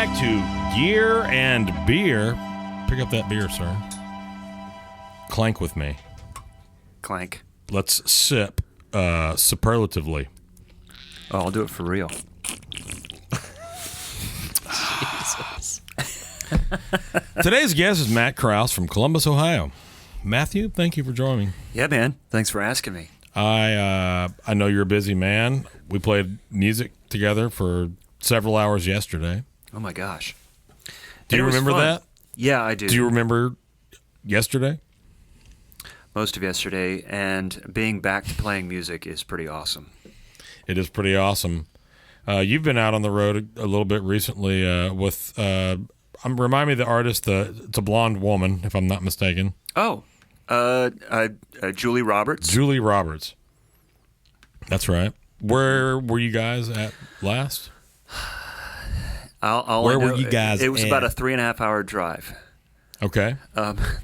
back to Gear and Beer. Pick up that beer, sir. Clank with me. Clank. Let's sip superlatively. Oh, I'll do it for real. Jesus. Today's guest is Matt Crouse from Columbus, Ohio. Matthew, thank you for joining me. Yeah, man. Thanks for asking me. I know you're a busy man. We played music together for several hours yesterday. Oh, my gosh. Do you remember that? Yeah, I do. Do you remember yesterday? Most of yesterday, and being back to playing music is pretty awesome. It is pretty awesome. You've been out on the road a little bit recently with, remind me of the artist, it's a blonde woman, if I'm not mistaken. Oh, Julie Roberts. Julie Roberts. That's right. Where were you guys at last? Where were you guys It was at? about a 3.5-hour drive. Okay.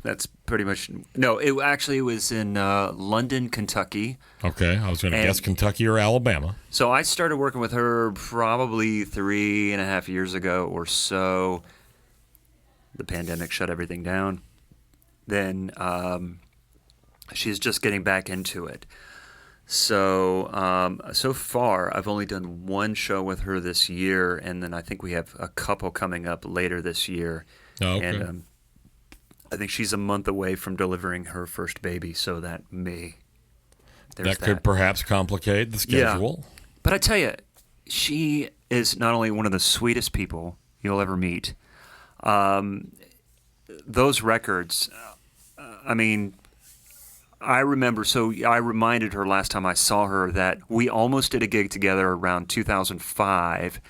That's pretty much... No, it actually was in London, Kentucky. Okay. I was going to guess Kentucky or Alabama. So I started working with her probably 3.5 years ago or so. The pandemic shut everything down. Then she's just getting back into it. So so far, I've only done one show with her this year, and then I think we have a couple coming up later this year. Oh, okay. And I think she's a month away from delivering her first baby, so that may... That could perhaps complicate the schedule. Yeah. But I tell you, she is not only one of the sweetest people you'll ever meet. Those records, I mean... I remember, so I reminded her last time I saw her that we almost did a gig together around 2005.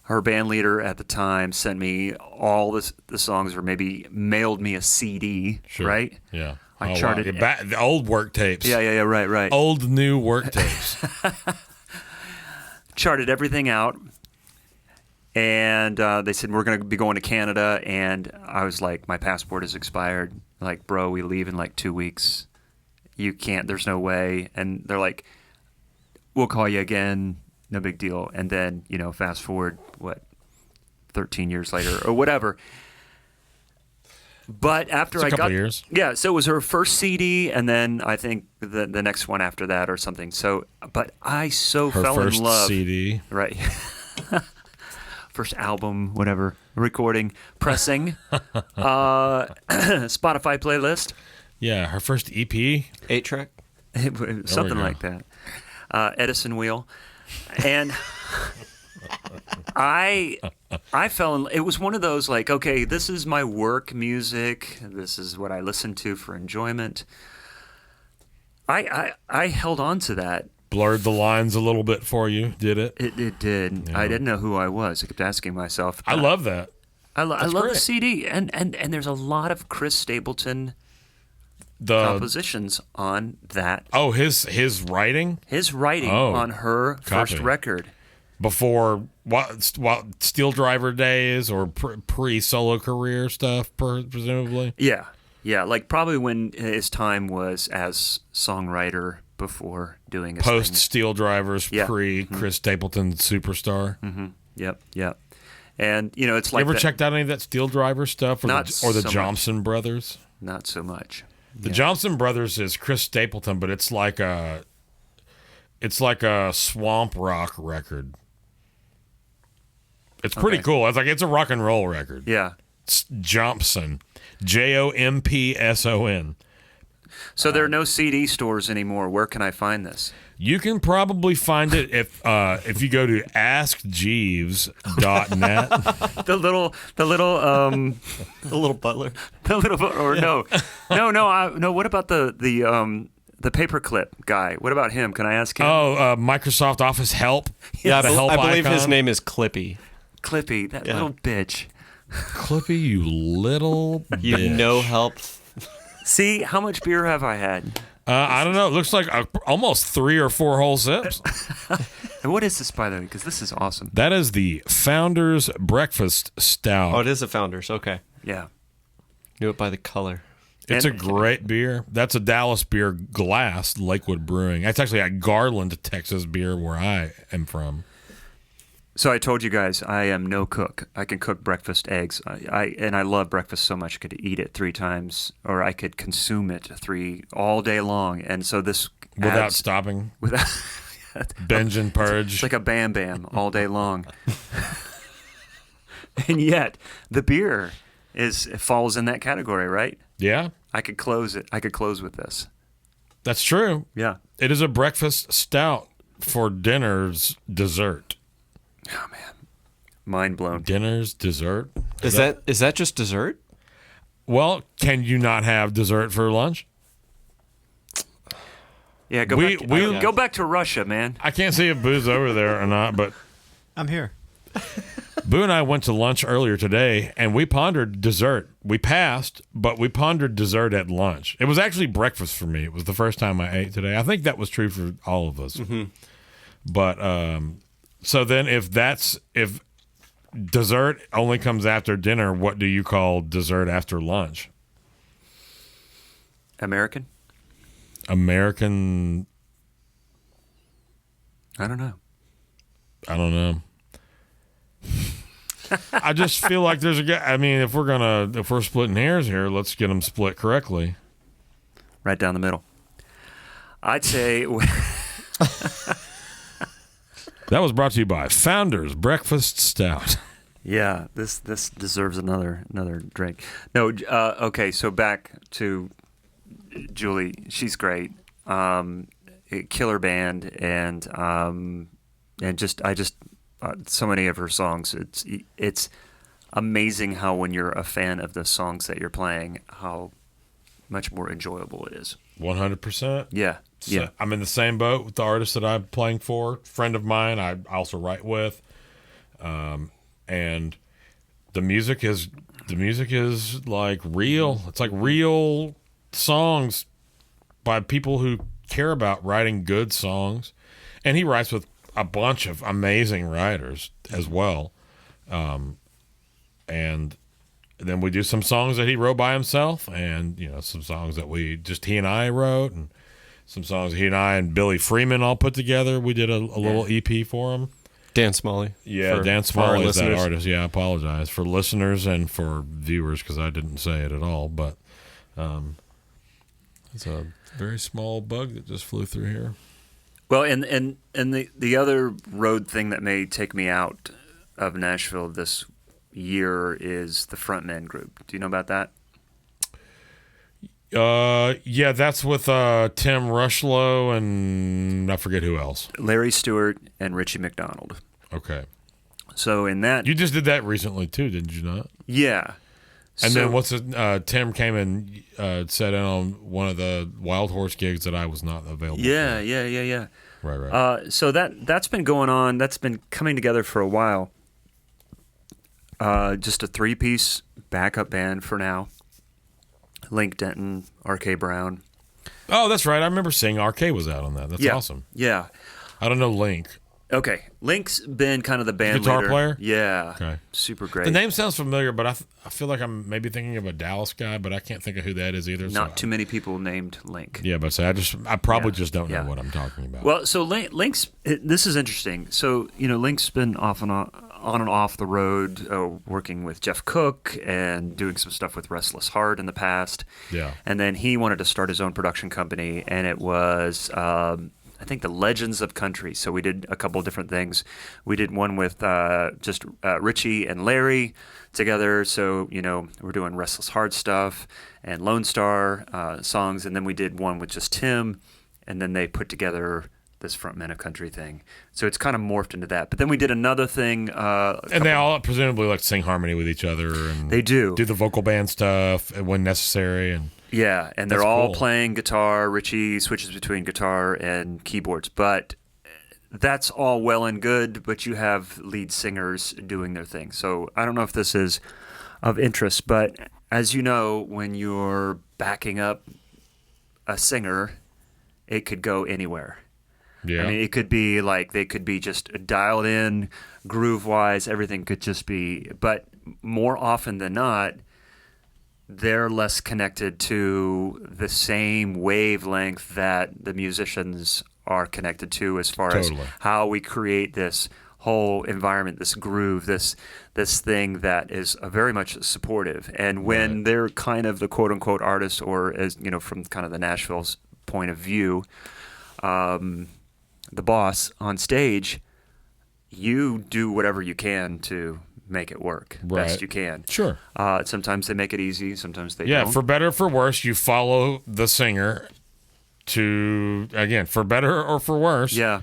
Her band leader at the time sent me all the songs, or maybe mailed me a CD, Sure. Right? Yeah. I charted wow. The old work tapes. Yeah, right. Old, new work tapes. Charted everything out, and they said, we're going to be going to Canada, and I was like, my passport is expired. Like, bro, we leave in like 2 weeks. You can't, there's no way. And they're like, we'll call you again, no big deal. And then, fast forward, 13 years later or whatever. But after It's a I couple got... years. Yeah, so it was her first CD, and then I think the next one after that or something. So, but I fell in love. Her first CD. Right. First album, whatever, recording, pressing, Spotify playlist. Yeah, her first EP. 8-track? Something like that. Edison wheel. And I fell in... It was one of those like, okay, this is my work music. This is what I listen to for enjoyment. I held on to that. Blurred the lines a little bit for you, did it? It did. Yeah. I didn't know who I was. I kept asking myself. I love that. I love great. the CD. And there's a lot of Chris Stapleton compositions on that. Oh, his writing? His writing on her first record. Before what Steel Driver days or pre-solo career stuff, presumably? Yeah, like probably when his time was as songwriter before doing his Post thing. Steel Drivers, pre Chris Stapleton superstar. Mm-hmm. Yep. And, it's like... You ever checked out any of that Steel Driver stuff? Or the Johnson Brothers? Not so much. The Johnson Brothers is Chris Stapleton, but it's like a swamp rock record. It's pretty cool. It's a rock and roll record. Yeah. It's Jompson, Jompson. So there are no CD stores anymore. Where can I find this? You can probably find it if you go to askjeeves.net. The little butler. No. What about the paperclip guy? What about him? Can I ask him? Oh, Microsoft Office Help. Yeah, the help I believe icon. his name is Clippy. Clippy, that little bitch. Clippy, you little bitch. You no help. See, how much beer have I had? I don't know. It looks like almost 3 or 4 whole sips. And what is this, by the way? Because this is awesome. That is the Founders Breakfast Stout. Oh, it is a Founders. Okay. Yeah. Knew it by the color. It's a great beer. That's a Dallas beer glass, Lakewood Brewing. That's actually a Garland, Texas beer where I am from. So I told you guys I am no cook. I can cook breakfast eggs. I love breakfast so much I could eat it 3 times, or I could consume it 3 all day long. And so this Without stopping, without binge and purge. it's like a bam bam all day long. And yet the beer falls in that category, right? Yeah, I could close it. I could close with this. that's true. Yeah. It is a breakfast stout for dinner's dessert. Oh man, mind blown. Dinner's dessert. Is that just dessert? Well, can you not have dessert for lunch? Yeah, go back to Russia, man. I can't see if Boo's over there or not, but I'm here. Boo and I went to lunch earlier today, and we pondered dessert. We passed, but we pondered dessert at lunch. It was actually breakfast for me. It was the first time I ate today. I think that was true for all of us. Mm-hmm. But so then, if dessert only comes after dinner, what do you call dessert after lunch? American? American. I don't know. I just feel like there's a guy. I mean, if we're splitting hairs here, let's get them split correctly. Right down the middle. I'd say. That was brought to you by Founders Breakfast Stout. Yeah, this deserves another drink. No, okay. So back to Julie. She's great. Killer band, and so many of her songs. It's amazing how when you're a fan of the songs that you're playing, how much more enjoyable it is. 100%. Yeah. So Yeah. I'm in the same boat with the artist that I'm playing for. Friend of mine, I also write with, and the music is like real. It's like real songs by people who care about writing good songs, and he writes with a bunch of amazing writers as well, and then we do some songs that he wrote by himself, and some songs that he and I wrote, and some songs he and I and Billy Freeman all put together. We did a little EP for him. Dan Smalley. Yeah, Dan Smalley is that artist. Yeah, I apologize for listeners and for viewers because I didn't say it at all, but it's a very small bug that just flew through here. Well, and the other road thing that may take me out of Nashville this year is the Frontmen group. Do you know about that? Yeah, that's with Tim Rushlow and I forget who else. Larry Stewart and Richie McDonald. Okay. So in that, you just did that recently too, didn't you not? Yeah. And then Tim came and sat in on one of the Wild Horse gigs that I was not available for. Yeah. Right. So that's been going on. That's been coming together for a while. Just a 3-piece backup band for now. Link Denton, R.K. Brown. Oh, that's right. I remember seeing R.K. was out on that. That's awesome. Yeah. I don't know Link. Okay. Link's been kind of the band guitar leader. player? Yeah. Okay. Super great. The name sounds familiar, but I feel like I'm maybe thinking of a Dallas guy, but I can't think of who that is either. Not too many people named Link. Yeah, but I probably just don't know what I'm talking about. Well, so Link's, this is interesting. So, Link's been on and off the road, working with Jeff Cook and doing some stuff with Restless Heart in the past. Yeah. And then he wanted to start his own production company, and it was, I think, the Legends of Country. So we did a couple of different things. We did one with just Richie and Larry together. So, we're doing Restless Heart stuff and Lone Star songs. And then we did one with just Tim, and then they put together this Frontmen of Country thing. So it's kind of morphed into that. But then we did another thing. And they all presumably like to sing harmony with each other. And they do the vocal band stuff when necessary. And yeah, and they're all playing guitar. Richie switches between guitar and keyboards. But that's all well and good, but you have lead singers doing their thing. So I don't know if this is of interest, but as you know, when you're backing up a singer, it could go anywhere. Yeah. I mean, it could be like they could be just dialed in, groove-wise, everything could just be, but more often than not, they're less connected to the same wavelength that the musicians are connected to as far as how we create this whole environment, this groove, this thing that is very much supportive. And when they're kind of the quote unquote artist, or as you know, from kind of the Nashville's point of view, the boss on stage, you do whatever you can to make it work best you can. Sure. Sometimes they make it easy, sometimes they Yeah, don't. for better or for worse, you follow the singer to, again, for better or for worse. Yeah.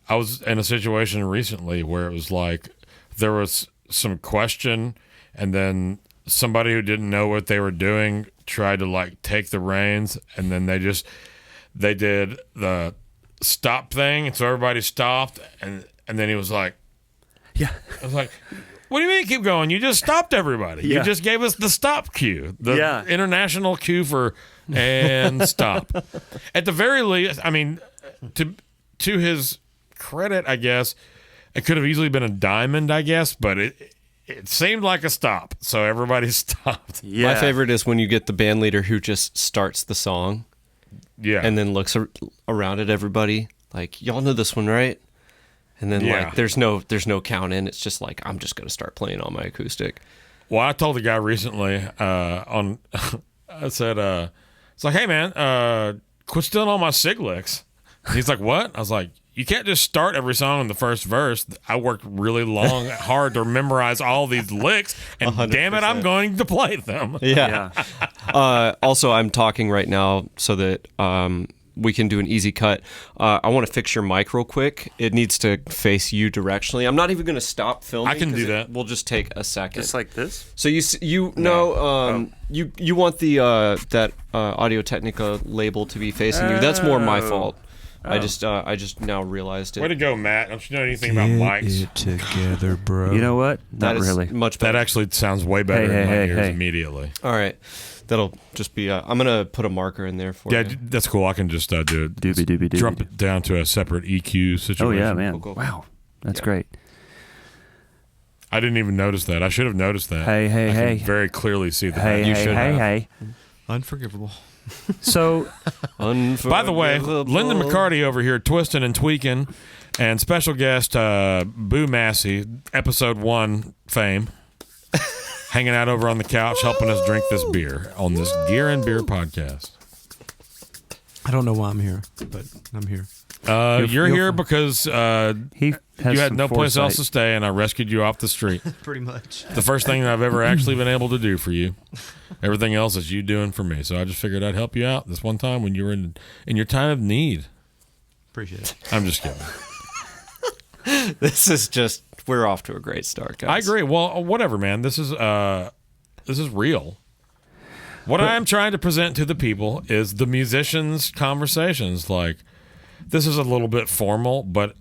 I was in a situation recently where it was like there was some question, and then somebody who didn't know what they were doing tried to like take the reins, and then they did the stop thing, and so everybody stopped, and then he was like, Yeah. I was like, what do you mean keep going? You just stopped everybody. Yeah. You just gave us the stop cue, the Yeah. international cue for and stop. At the very least, I mean, to his credit, I guess, it could have easily been a diamond, I guess, but it seemed like a stop, so everybody stopped. Yeah. My favorite is when you get the band leader who just starts the song Yeah. and then looks around at everybody like, y'all know this one, right? And then Yeah. like there's no count in. It's just like, I'm just going to start playing on my acoustic. Well, I told the guy recently I said, it's like, hey, man, quit stealing all my sig licks. And he's like, what? I was like, you can't just start every song in the first verse. I worked really hard to memorize all these licks, and 100%. damn it, I'm going to play them. Yeah. Also, I'm talking right now so that we can do an easy cut. I want to fix your mic real quick. It needs to face you directionally. I'm not even going to stop filming. I can do that. We'll just take a second. Just like this? So you want the that Audio Technica label to be facing you. That's more my fault. I just now realized it. Way to go, Matt. Don't you know anything about mics? It together, bro. You know what? That Not is really. much That better. actually sounds way better Hey, in my hey, ears hey. immediately. All right, that'll just be. I'm gonna put a marker in there for Yeah, you. that's cool. I can just do it. Doobie, doobie, doobie. Drop it down to a separate EQ situation. Oh, yeah, man. Cool. Wow. That's Yeah. great. I didn't even notice that. I should have noticed that. Hey, hey, I hey. can very clearly see that. Hey, You hey, should hey, have. hey. Unforgivable. So, By the way, Lyndon McCarty over here twisting and tweaking, and special guest Boo Massey, episode 1 fame, hanging out over on the couch helping us drink this beer on this Gear and Beer podcast. I don't know why I'm here, but I'm here. You're here because he has you had some no place else to foresight. stay, and I rescued you off the street. Pretty much. The first thing that I've ever actually been able to do for you. Everything else is you doing for me. So I just figured I'd help you out this one time when you were in your time of need. Appreciate it. I'm just kidding. This is just. We're off to a great start, guys. I agree. Well, whatever, man. This is real. What I am trying to present to the people is the musicians' conversations. Like, this is a little bit formal, but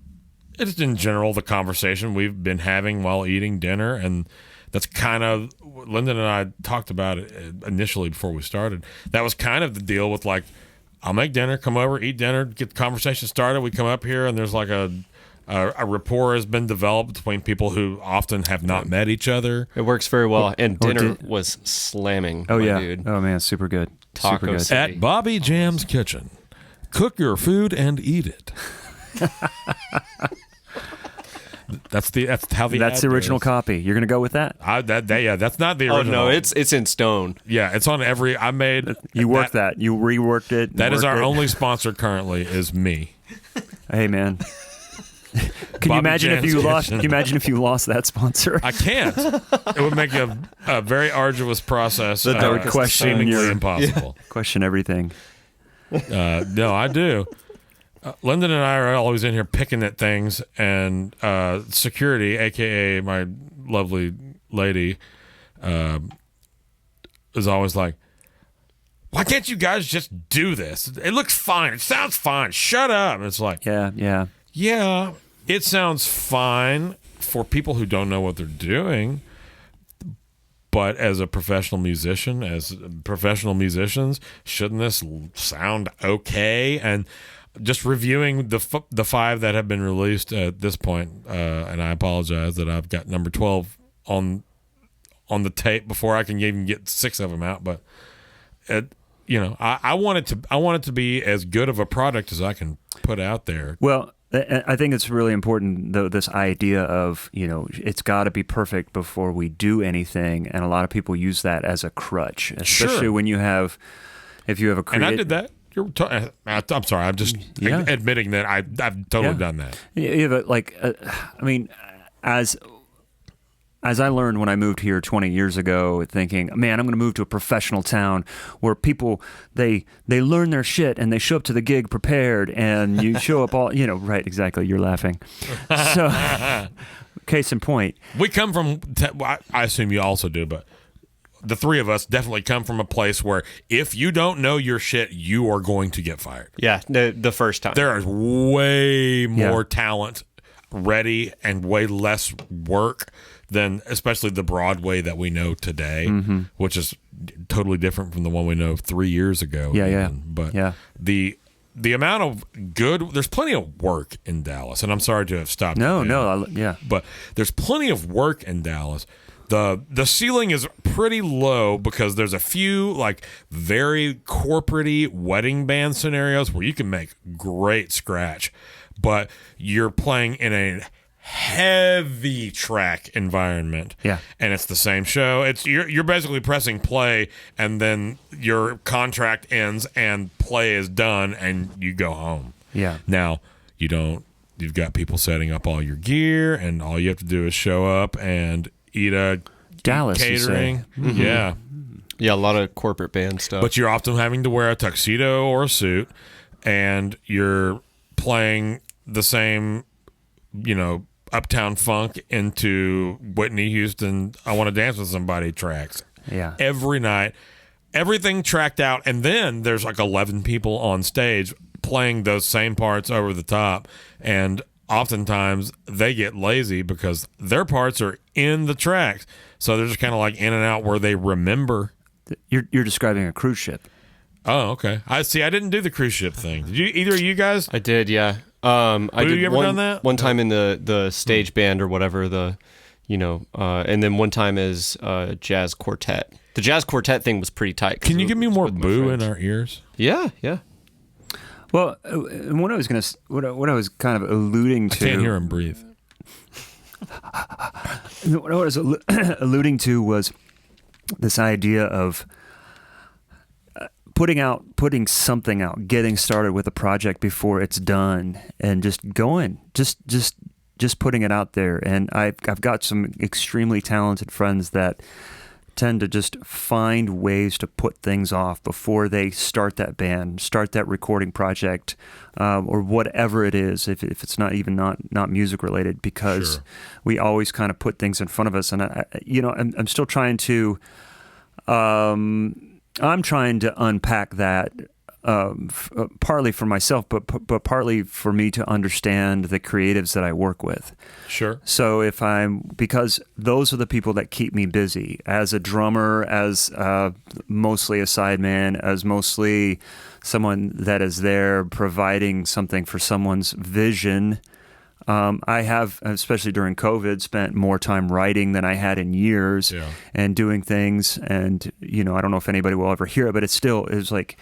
it's in general the conversation we've been having while eating dinner, and that's kind of Lyndon and I talked about it initially before we started. That was kind of the deal with like, I'll make dinner, come over, eat dinner, get the conversation started. We come up here, and there's like a rapport has been developed between people who often have not met each other. It works very well, and dinner did- was slamming. Oh, my yeah. dude. Oh, man. Super good. Super Tacos. good. City. At Bobby Jam's Kitchen, cook your food and eat it. That's how the That's ad the original goes. copy. You're going to go with that? That's not the Oh original. no, it's in stone. yeah, it's on every. I made You worked that. You reworked it. That is worked our it. only sponsor currently is me. Hey, man. Can you Bobby imagine if Jan's you lost? Kitchen. Can you imagine if you lost that sponsor? I can't. It would make a very arduous process. That would question seemingly your- impossible. Question everything. No, I do. Lyndon and I are always in here picking at things, and security, aka my lovely lady, is always like, "Why can't you guys just do this? It looks fine. It sounds fine. Shut up." And it's like, Yeah. yeah, it sounds fine for people who don't know what they're doing. But as a professional musician, as professional musicians, shouldn't this sound okay? And just reviewing the 5 that have been released at this point, and I apologize that I've got number 12 on the tape before I can even get 6 of them out. But I want it to be as good of a product as I can put out there. Well, I think it's really important, though, this idea of, it's got to be perfect before we do anything. And a lot of people use that as a crutch, especially when if you have a And I did that. I'm sorry. I'm just admitting that I've totally done that. You have as I learned when I moved here 20 years ago, thinking, man, I'm going to move to a professional town where people, they learn their shit and they show up to the gig prepared, and you show up all, right, exactly, you're laughing. So, case in point. We come from, I assume you also do, but the three of us definitely come from a place where if you don't know your shit, you are going to get fired. Yeah, the first time. There is way more talent ready and way less work than especially the Broadway that we know today, which is totally different from the one we know 3 years ago. But the amount of good, there's plenty of work in Dallas, and I'm sorry to have stopped. But there's plenty of work in Dallas. The ceiling is pretty low because there's a few like very corporate-y wedding band scenarios where you can make great scratch, but you're playing in a heavy track environment, and it's the same show. It's you're basically pressing play, and then your contract ends and play is done, and you go home. Now you've got people setting up all your gear, and all you have to do is show up and eat Dallas catering. Yeah, a lot of corporate band stuff. But you're often having to wear a tuxedo or a suit, and you're playing the same, Uptown Funk into Whitney Houston, I Want to Dance with Somebody tracks. Every night, everything tracked out, and then there's like 11 people on stage playing those same parts over the top, and oftentimes they get lazy because their parts are in the tracks, so they're just kind of like in and out where they remember. You're describing a cruise ship. Oh, okay. I see. I didn't do the cruise ship thing. Did you? Either of you guys? I did, yeah. I did. You ever done that? One time in the stage band or whatever, and then one time as jazz quartet. The jazz quartet thing was pretty tight. Can you give me more Boo in our ears? Yeah. Well, what I was kind of alluding to. I can't hear him breathe. What I was alluding to was this idea of putting something out, getting started with a project before it's done, and just going, just putting it out there. And I've got some extremely talented friends that tend to just find ways to put things off before they start that band, start that recording project, or whatever it is, if it's not music related, because we always kind of put things in front of us. And I'm still trying to. I'm trying to unpack that, partly for myself, but partly for me to understand the creatives that I work with. Sure. So because those are the people that keep me busy as a drummer, as mostly a sideman, as mostly someone that is there providing something for someone's vision. I have, especially during COVID, spent more time writing than I had in years, and doing things. And I don't know if anybody will ever hear it, but it's like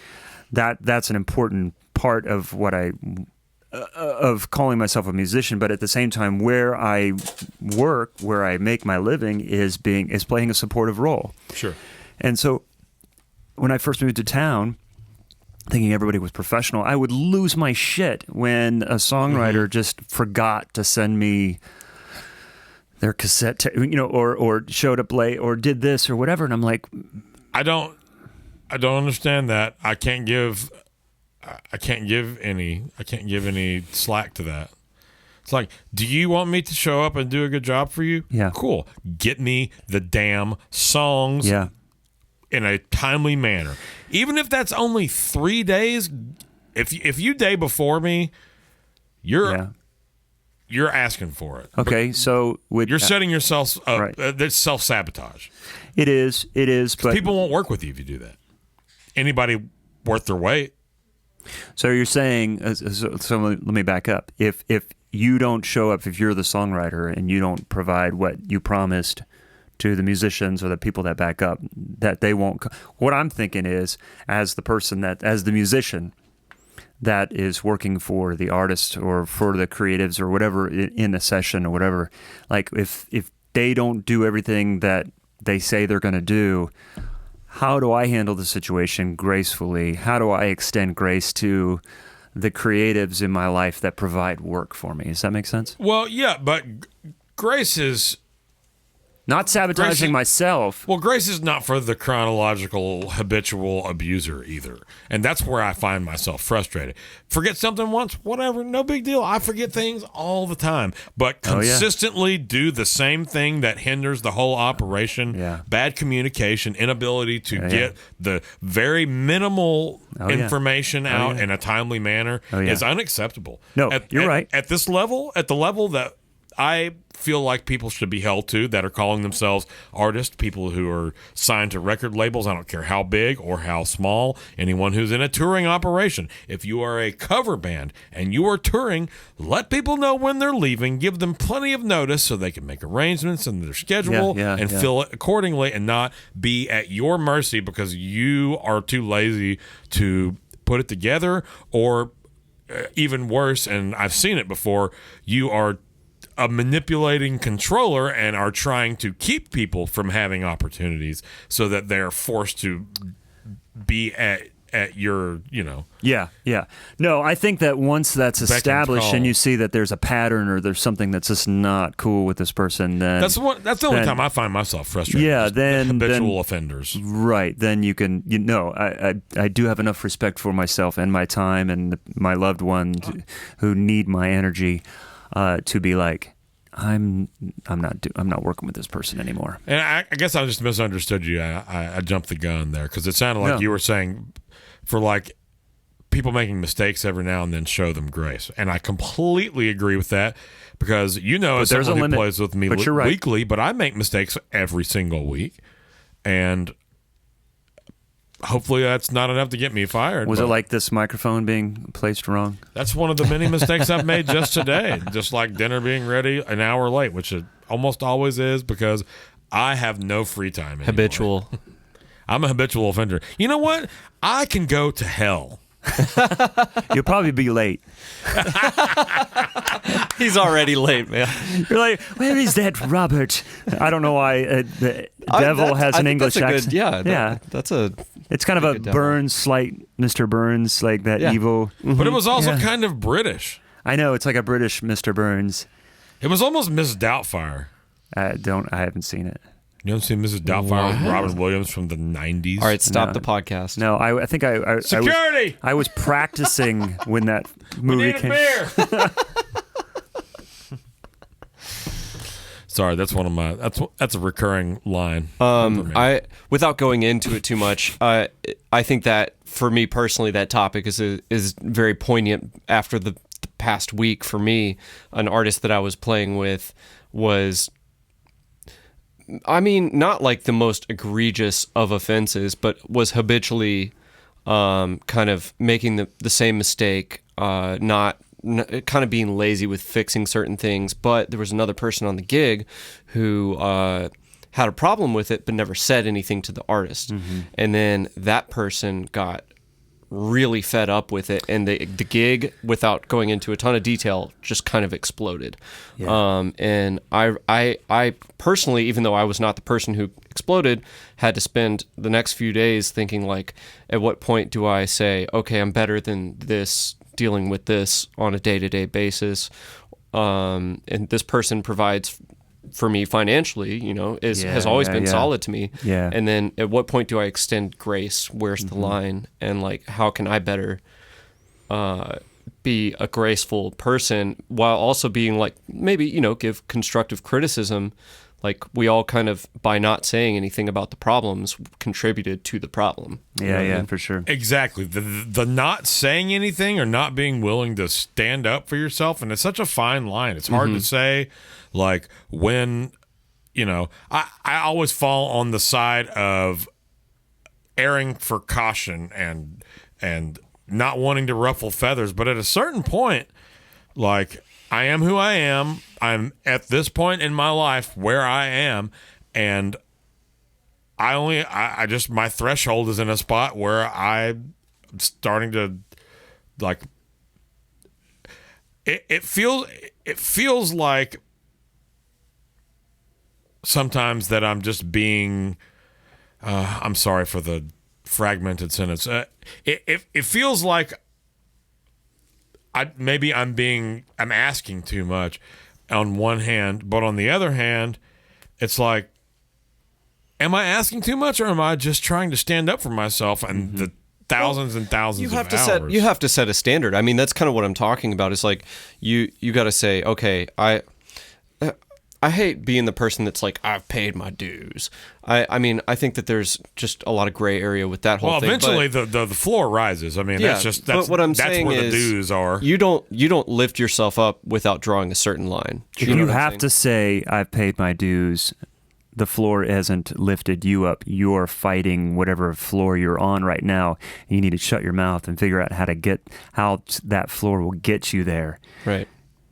that. That's an important part of what of calling myself a musician. But at the same time, where I work, where I make my living, is playing a supportive role. Sure. And so, when I first moved to town, thinking everybody was professional, I would lose my shit when a songwriter just forgot to send me their cassette, or showed up late or did this or whatever. And I'm like, I don't understand that. I can't give any slack to that. It's like, do you want me to show up and do a good job for you? Yeah. Cool. Get me the damn songs. Yeah. In a timely manner, even if that's only 3 days. If you day before me, you're asking for it. Okay, so you're setting yourself up. Right. That's self-sabotage. It is. But people won't work with you if you do that. Anybody worth their weight. So you're saying, so let me back up. If you don't show up, if you're the songwriter and you don't provide what you promised to the musicians or the people that back up, that they won't. What I'm thinking is, as the musician, that is working for the artist or for the creatives or whatever in a session or whatever, like if they don't do everything that they say they're going to do, how do I handle the situation gracefully? How do I extend grace to the creatives in my life that provide work for me? Does that make sense? Well, yeah, but grace is... Not sabotaging myself. Well, grace is not for the chronological habitual abuser either. And that's where I find myself frustrated. Forget something once, whatever, no big deal. I forget things all the time. But consistently do the same thing that hinders the whole operation. Yeah. Bad communication, inability to get the very minimal information out in a timely manner is unacceptable. No, you're right. At this level, at the level that I feel like people should be held to, that are calling themselves artists, people who are signed to record labels, I don't care how big or how small, anyone who's in a touring operation. If you are a cover band and you are touring, let people know when they're leaving, give them plenty of notice so they can make arrangements in their schedule and fill it accordingly, and not be at your mercy because you are too lazy to put it together, or even worse, and I've seen it before, you are a manipulating controller and are trying to keep people from having opportunities so that they're forced to be at your, Yeah. No, I think that once that's established and you see that there's a pattern or there's something that's just not cool with this person, then that's the only time I find myself frustrated. Yeah, then habitual offenders. Right. Then you can, I do have enough respect for myself and my time and my loved ones who need my energy. To be like, I'm not working with this person anymore. And I guess I just misunderstood you. I jumped the gun there because it sounded like you were saying for like people making mistakes every now and then show them grace. And I completely agree with that because as someone who plays with me weekly, but I make mistakes every single week. And hopefully that's not enough to get me fired. Was it like this microphone being placed wrong? That's one of the many mistakes I've made just today. Just like dinner being ready an hour late, which it almost always is because I have no free time anymore. Habitual. I'm a habitual offender. You know what? I can go to hell. You'll probably be late. He's already late, man. You're like, where is that Robert? I don't know why the devil has an English accent. That's a... It's kind of a Burns, like Mr. Burns, like that evil. But it was also kind of British. I know, it's like a British Mr. Burns. It was almost Miss Doubtfire. I haven't seen it. You haven't seen Mrs. Doubtfire with Robin Williams from the 90s? All right, stop the podcast. No, I think I Security! I was practicing when that movie came. Beer. Sorry, that's one of my that's a recurring line. Without going into it too much, I think that for me personally, that topic is very poignant. After the past week, for me, an artist that I was playing with was, I mean, not like the most egregious of offenses, but was habitually kind of making the same mistake, not kind of being lazy with fixing certain things. But there was another person on the gig who had a problem with it, but never said anything to the artist. Mm-hmm. And then that person got really fed up with it, and the gig, without going into a ton of detail, just kind of exploded. Yeah. And I personally, even though I was not the person who exploded, had to spend the next few days thinking, like, at what point do I say, okay, I'm better than this, dealing with this on a day-to-day basis, and this person provides for me financially, has always been solid to me. Yeah. And then at what point do I extend grace? Where's the line? And like, how can I better be a graceful person while also being like, maybe, give constructive criticism. Like, we all kind of, by not saying anything about the problems, contributed to the problem. Yeah, for sure. Exactly. The not saying anything or not being willing to stand up for yourself, and it's such a fine line. It's hard to say, like, when, I always fall on the side of erring for caution and not wanting to ruffle feathers. But at a certain point, like, I am who I am. I'm at this point in my life where I am, and I just, my threshold is in a spot where I'm starting to like it feels like sometimes that I'm just being I'm sorry for the fragmented sentence. It feels like I'm asking too much on one hand, but on the other hand, it's like, am I asking too much, or am I just trying to stand up for myself and the thousands and thousands of hours? You have to set a standard. I mean, that's kind of what I'm talking about. It's like you got to say, okay, I hate being the person that's like, I've paid my dues. I mean, I think that there's just a lot of gray area with that whole thing. Well, eventually the floor rises. I mean, that's what I'm saying where is the dues are. You don't lift yourself up without drawing a certain line. If you have to say, I've paid my dues, the floor hasn't lifted you up. You're fighting whatever floor you're on right now. You need to shut your mouth and figure out how that floor will get you there. Right.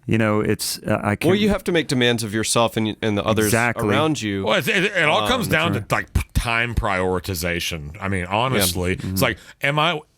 You know, it's Well, you have to make demands of yourself and the others around you. Well, it all comes down to like time prioritization. I mean, honestly, it's like,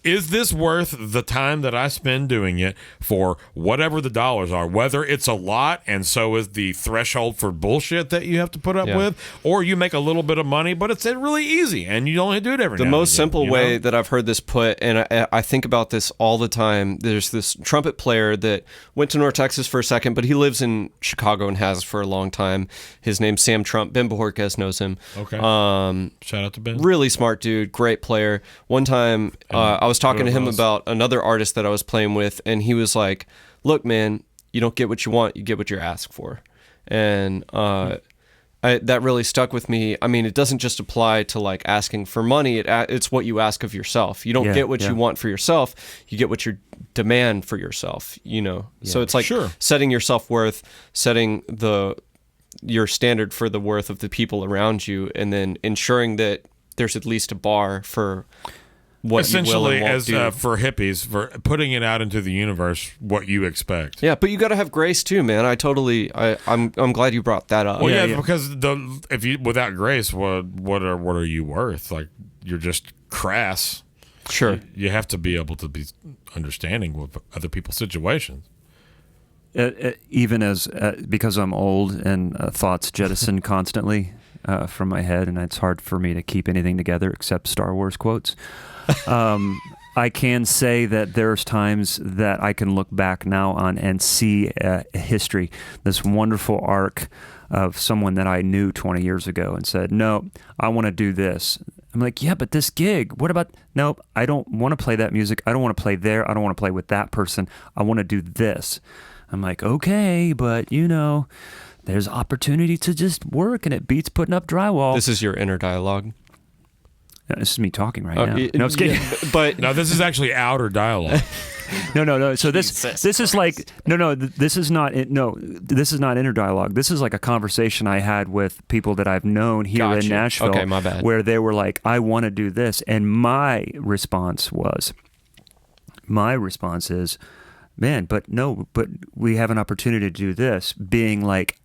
is this worth the time that I spend doing it for whatever the dollars are? Whether it's a lot, and so is the threshold for bullshit that you have to put up with, or you make a little bit of money, but it's really easy, and you only do it every. The most simple way that I've heard this put, and I think about this all the time. There's this trumpet player that went to North Texas for a second, but he lives in Chicago and has for a long time. His name's Sam Trump. Ben Bajorquez knows him. Okay. Shout out to Ben. Really smart dude, great player. One time, I was talking to him about another artist that I was playing with, and he was like, look, man, you don't get what you want, you get what you're asked for. And that really stuck with me. I mean, it doesn't just apply to like asking for money. It's what you ask of yourself. You don't get what you want for yourself, you get what you demand for yourself, you know? So it's like setting your self-worth, setting your standard for the worth of the people around you, and then ensuring that there's at least a bar for what essentially, you will and won't do. For hippies, for putting it out into the universe, what you expect. Yeah, but you got to have grace too, man. I'm glad you brought that up. Well, because if you without grace, what are you worth? Like, you're just crass. Sure, you have to be able to be understanding with other people's situations. Even as because I'm old and thoughts jettison constantly from my head, and it's hard for me to keep anything together except Star Wars quotes. I can say that there's times that I can look back now on and see a history, this wonderful arc of someone that I knew 20 years ago and said, no, I want to do this. I'm like, yeah, but this gig, what about, nope, I don't want to play that music. I don't want to play there. I don't want to play with that person. I want to do this. I'm like, okay, but you know, there's opportunity to just work, and it beats putting up drywall. This is your inner dialogue. No, this is me talking right now. No, I'm just kidding. But no, this is actually outer dialogue. No. So this is like this is not inner dialogue. This is like a conversation I had with people that I've known here in Nashville. Okay, my bad. Where they were like, I want to do this, and my response is, man, but we have an opportunity to do this. Being like,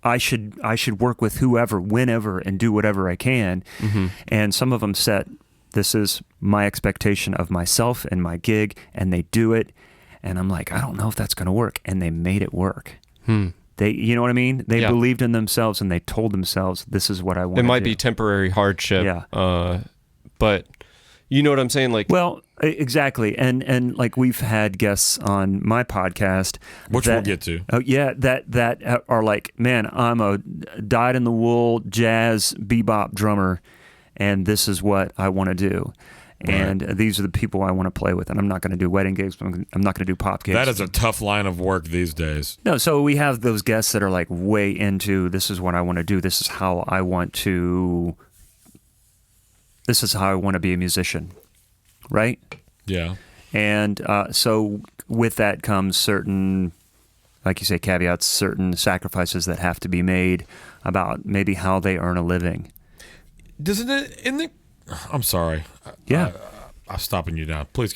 I should work with whoever, whenever, and do whatever I can. Mm-hmm. And some of them said, this is my expectation of myself and my gig, and they do it. And I'm like, I don't know if that's going to work. And they made it work. They, you know what I mean? They believed in themselves, and they told themselves, this is what I want to do. It might be temporary hardship. Yeah. But you know what I'm saying? Like, well, exactly. And like, we've had guests on my podcast, which we'll get to. Oh yeah, that are like, man, I'm a dyed-in-the-wool jazz bebop drummer, and this is what I want to do. Right. And these are the people I want to play with. And I'm not going to do wedding gigs. I'm not going to do pop gigs. That is a tough line of work these days. No, so we have those guests that are like way into, this is what I want to do. This is how I want to be a musician. Right? Yeah. And so with that comes certain, like you say, caveats, certain sacrifices that have to be made about maybe how they earn a living. Doesn't it, I'm sorry. Yeah. I'm stopping you now. Please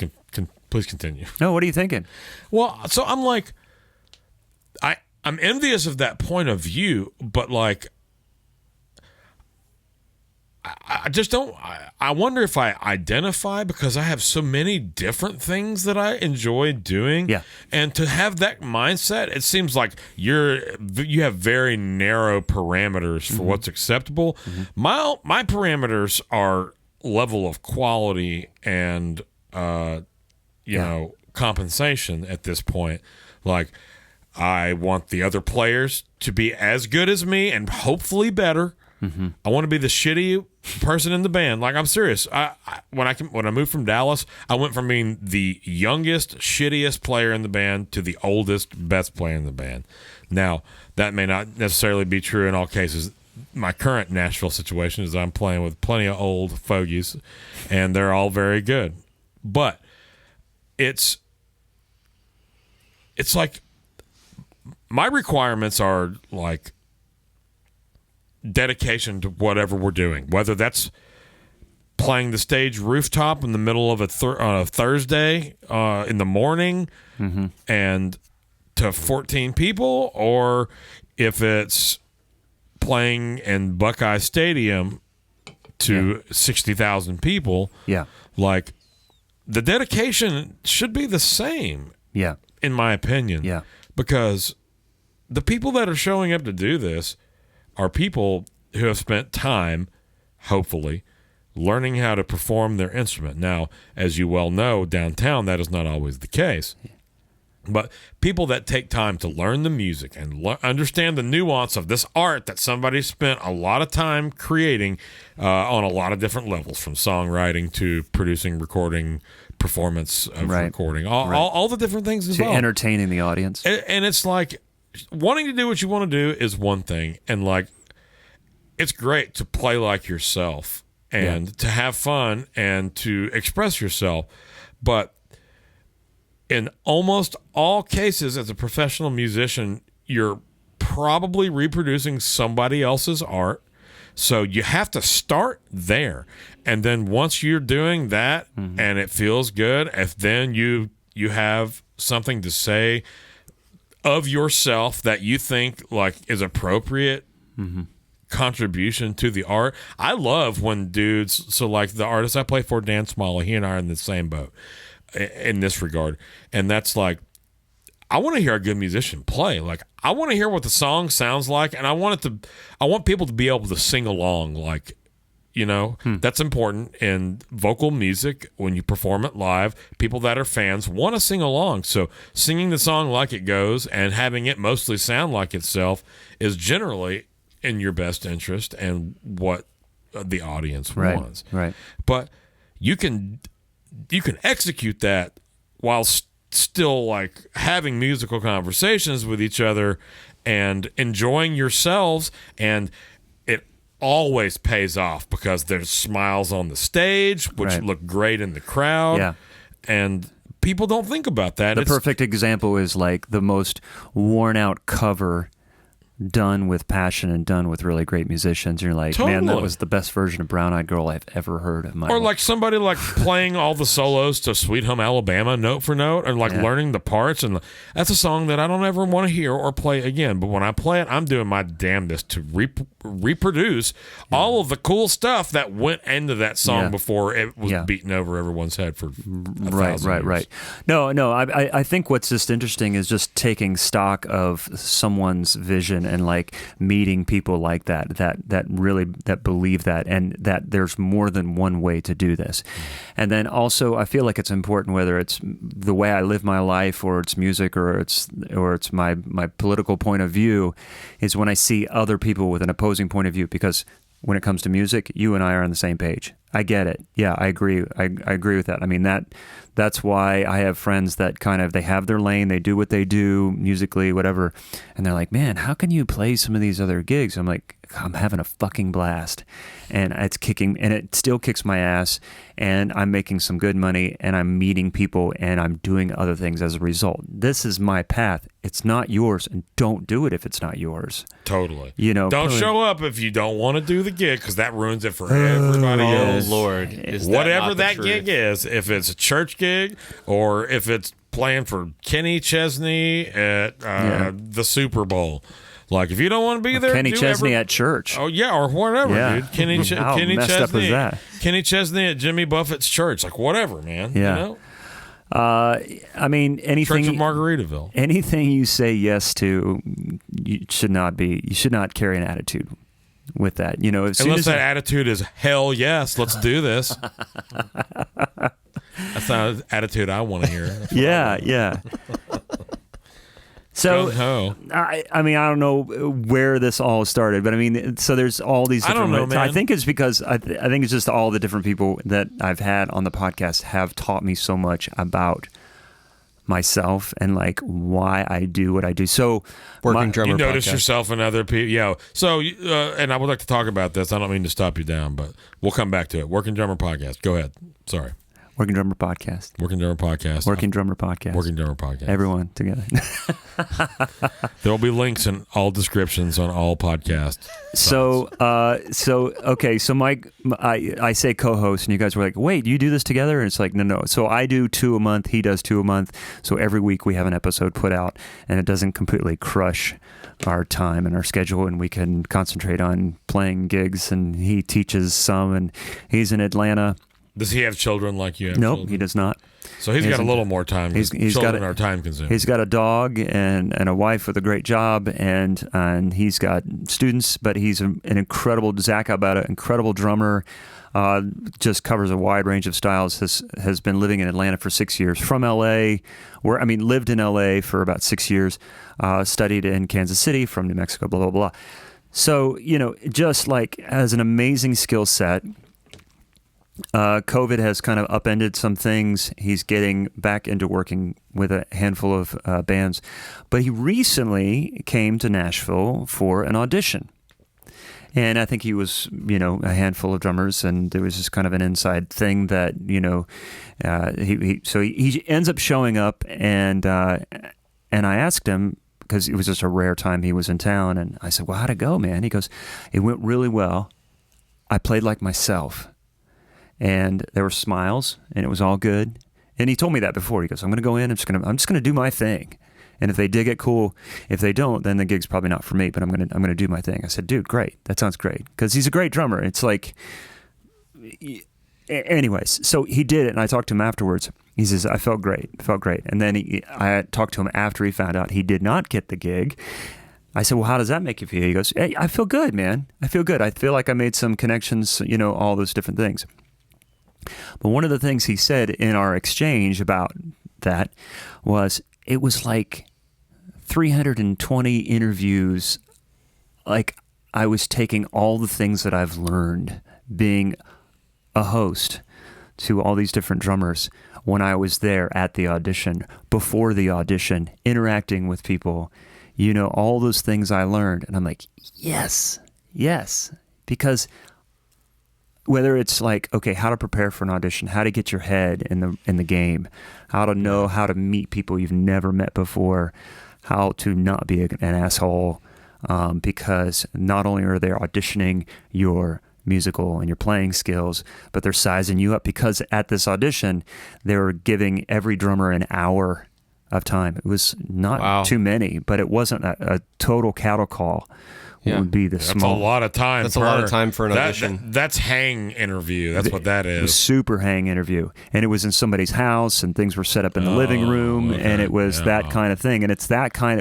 please continue. No, what are you thinking? Well, so I'm like, I'm envious of that point of view, but like, I just don't. I wonder if I identify because I have so many different things that I enjoy doing. Yeah. And to have that mindset, it seems like you have very narrow parameters for what's acceptable. My parameters are level of quality and you know, compensation at this point. Like, I want the other players to be as good as me and hopefully better. I want to be the shitty person in the band. Like, I'm serious. When I moved from Dallas, I went from being the youngest, shittiest player in the band to the oldest, best player in the band. Now, that may not necessarily be true in all cases. My current Nashville situation is I'm playing with plenty of old fogies, and they're all very good. But it's like my requirements are like dedication to whatever we're doing, whether that's playing the stage rooftop in the middle of a Thursday in the morning and to 14 people, or if it's playing in Buckeye Stadium to 60,000 people. Yeah. Like, the dedication should be the same. Yeah. In my opinion. Yeah. Because the people that are showing up to do this are people who have spent time, hopefully, learning how to perform their instrument. Now, as you well know, downtown, that is not always the case. But people that take time to learn the music and understand the nuance of this art that somebody spent a lot of time creating on a lot of different levels, from songwriting to producing, recording, performance of recording, all the different things involved. To entertaining the audience. And it's like, wanting to do what you want to do is one thing, and like, it's great to play like yourself and to have fun and to express yourself, but in almost all cases, as a professional musician, you're probably reproducing somebody else's art, so you have to start there, and then once you're doing that and it feels good, if then you have something to say of yourself that you think like is appropriate contribution to the art. I love when dudes, so like the artist I play for, Dan Smalley, he and I are in the same boat in this regard, and that's like, I want to hear a good musician play. Like, I want to hear what the song sounds like, and I want people to be able to sing along. Like, you know, that's important in vocal music. When you perform it live, people that are fans want to sing along. So singing the song like it goes and having it mostly sound like itself is generally in your best interest and what the audience wants. Right. But you can execute that while still like having musical conversations with each other and enjoying yourselves, and it always pays off because there's smiles on the stage, which look great in the crowd, and people don't think about that. The perfect example is like the most worn out cover done with passion and done with really great musicians. You're like, man, that was the best version of Brown Eyed Girl I've ever heard in my life. Or like somebody like playing all the solos to Sweet Home Alabama note for note, and like learning the parts, and that's a song that I don't ever want to hear or play again, but when I play it, I'm doing my damnedest to reproduce all of the cool stuff that went into that song before it was beaten over everyone's head for right. No, I think what's just interesting is just taking stock of someone's vision and like meeting people like that really believe that, and that there's more than one way to do this. And then also I feel like it's important, whether it's the way I live my life or it's music or it's my political point of view, is when I see other people with an opposing point of view, because when it comes to music, you and I are on the same page. I get it. Yeah, I agree. I agree with that. I mean, that's why I have friends that kind of, they have their lane, they do what they do musically, whatever, and they're like, man, how can you play some of these other gigs? I'm like, I'm having a fucking blast, and it's kicking, and it still kicks my ass, and I'm making some good money, and I'm meeting people, and I'm doing other things as a result. This is my path. It's not yours, and don't do it if it's not yours. Totally. You know, don't show up if you don't want to do the gig, because that ruins it for everybody else. Lord, whatever that gig is, if it's a church gig or if it's playing for Kenny Chesney at the Super Bowl, Like, if you don't want to be there, Kenny Chesney at church. Oh yeah, or whatever, Yeah. dude. Kenny How messed up is that? Kenny Chesney at Jimmy Buffett's church. Like, whatever, man. Yeah. You know? I mean, Church of anything Margaritaville. anything you say yes to, you should not carry an attitude with that. You know, as soon Unless as that attitude is hell yes, let's do this. That's not an attitude I want to hear. yeah. So, Gung-ho. I mean, I don't know where this all started, but I mean, so there's all these I different don't know, man. I think it's because I think it's just all the different people that I've had on the podcast have taught me so much about myself and like why I do what I do. So, Working drummer You notice podcast. yourself in other people. Yeah. So, and I would like to talk about this. I don't mean to stop you down, but we'll come back to it. Working Drummer Podcast. Go ahead. Sorry. Working Drummer Podcast. Working Drummer Podcast. Working Drummer Podcast. Working Drummer Podcast. Everyone together. There will be links in all descriptions on all podcasts. So okay. So Mike, I say co-host, and you guys were like, "Wait, you do this together?" And it's like, no. So I do 2 a month. He does 2 a month. So every week we have an episode put out, and it doesn't completely crush our time and our schedule, and we can concentrate on playing gigs. And he teaches some, and he's in Atlanta. Does he have children like you have? Nope, children? he does not. So he's got a hasn't- little more time. he's Children got a- are time consuming. He's got a dog and a wife with a great job, and he's got students, but he's an incredible, Zach about an incredible drummer, just covers a wide range of styles, has been living in Atlanta for 6 years, from LA, lived in LA for about 6 years, studied in Kansas City, from New Mexico, blah, blah, blah. So, you know, just like has an amazing skill set. COVID has kind of upended some things. He's getting back into working with a handful of bands. But he recently came to Nashville for an audition. And I think he was, you know, a handful of drummers, and there was just kind of an inside thing that, you know, he ends up showing up, and I asked him, because it was just a rare time he was in town, and I said, well, how'd it go, man? He goes, it went really well. I played like myself. And there were smiles, and it was all good. And he told me that before. He goes, "I'm going to go in. I'm just going to do my thing. And if they dig it, cool. If they don't, then the gig's probably not for me. But I'm going to do my thing." I said, "Dude, great. That sounds great." Because he's a great drummer. It's like, anyways. So he did it, and I talked to him afterwards. He says, "I felt great. And then I talked to him after he found out he did not get the gig. I said, "Well, how does that make you feel?" He goes, "Hey, I feel good, man. I feel good. I feel like I made some connections. You know, all those different things." But one of the things he said in our exchange about that was, it was like 320 interviews. Like, I was taking all the things that I've learned being a host to all these different drummers when I was there at the audition, before the audition, interacting with people, you know, all those things I learned. And I'm like, yes, because whether it's like, okay, how to prepare for an audition, how to get your head in the game, how to know how to meet people you've never met before, how to not be an asshole, because not only are they auditioning your musical and your playing skills, but they're sizing you up, because at this audition, they were giving every drummer an hour of time. It was not too many, but it wasn't a total cattle call. Yeah. Would be the That's small. a lot of time. That's a lot of time for an audition. That's hang interview. That's what that It was is. super hang interview, and it was in somebody's house, and things were set up in the living room, okay. and it was Yeah. that kind of thing, and it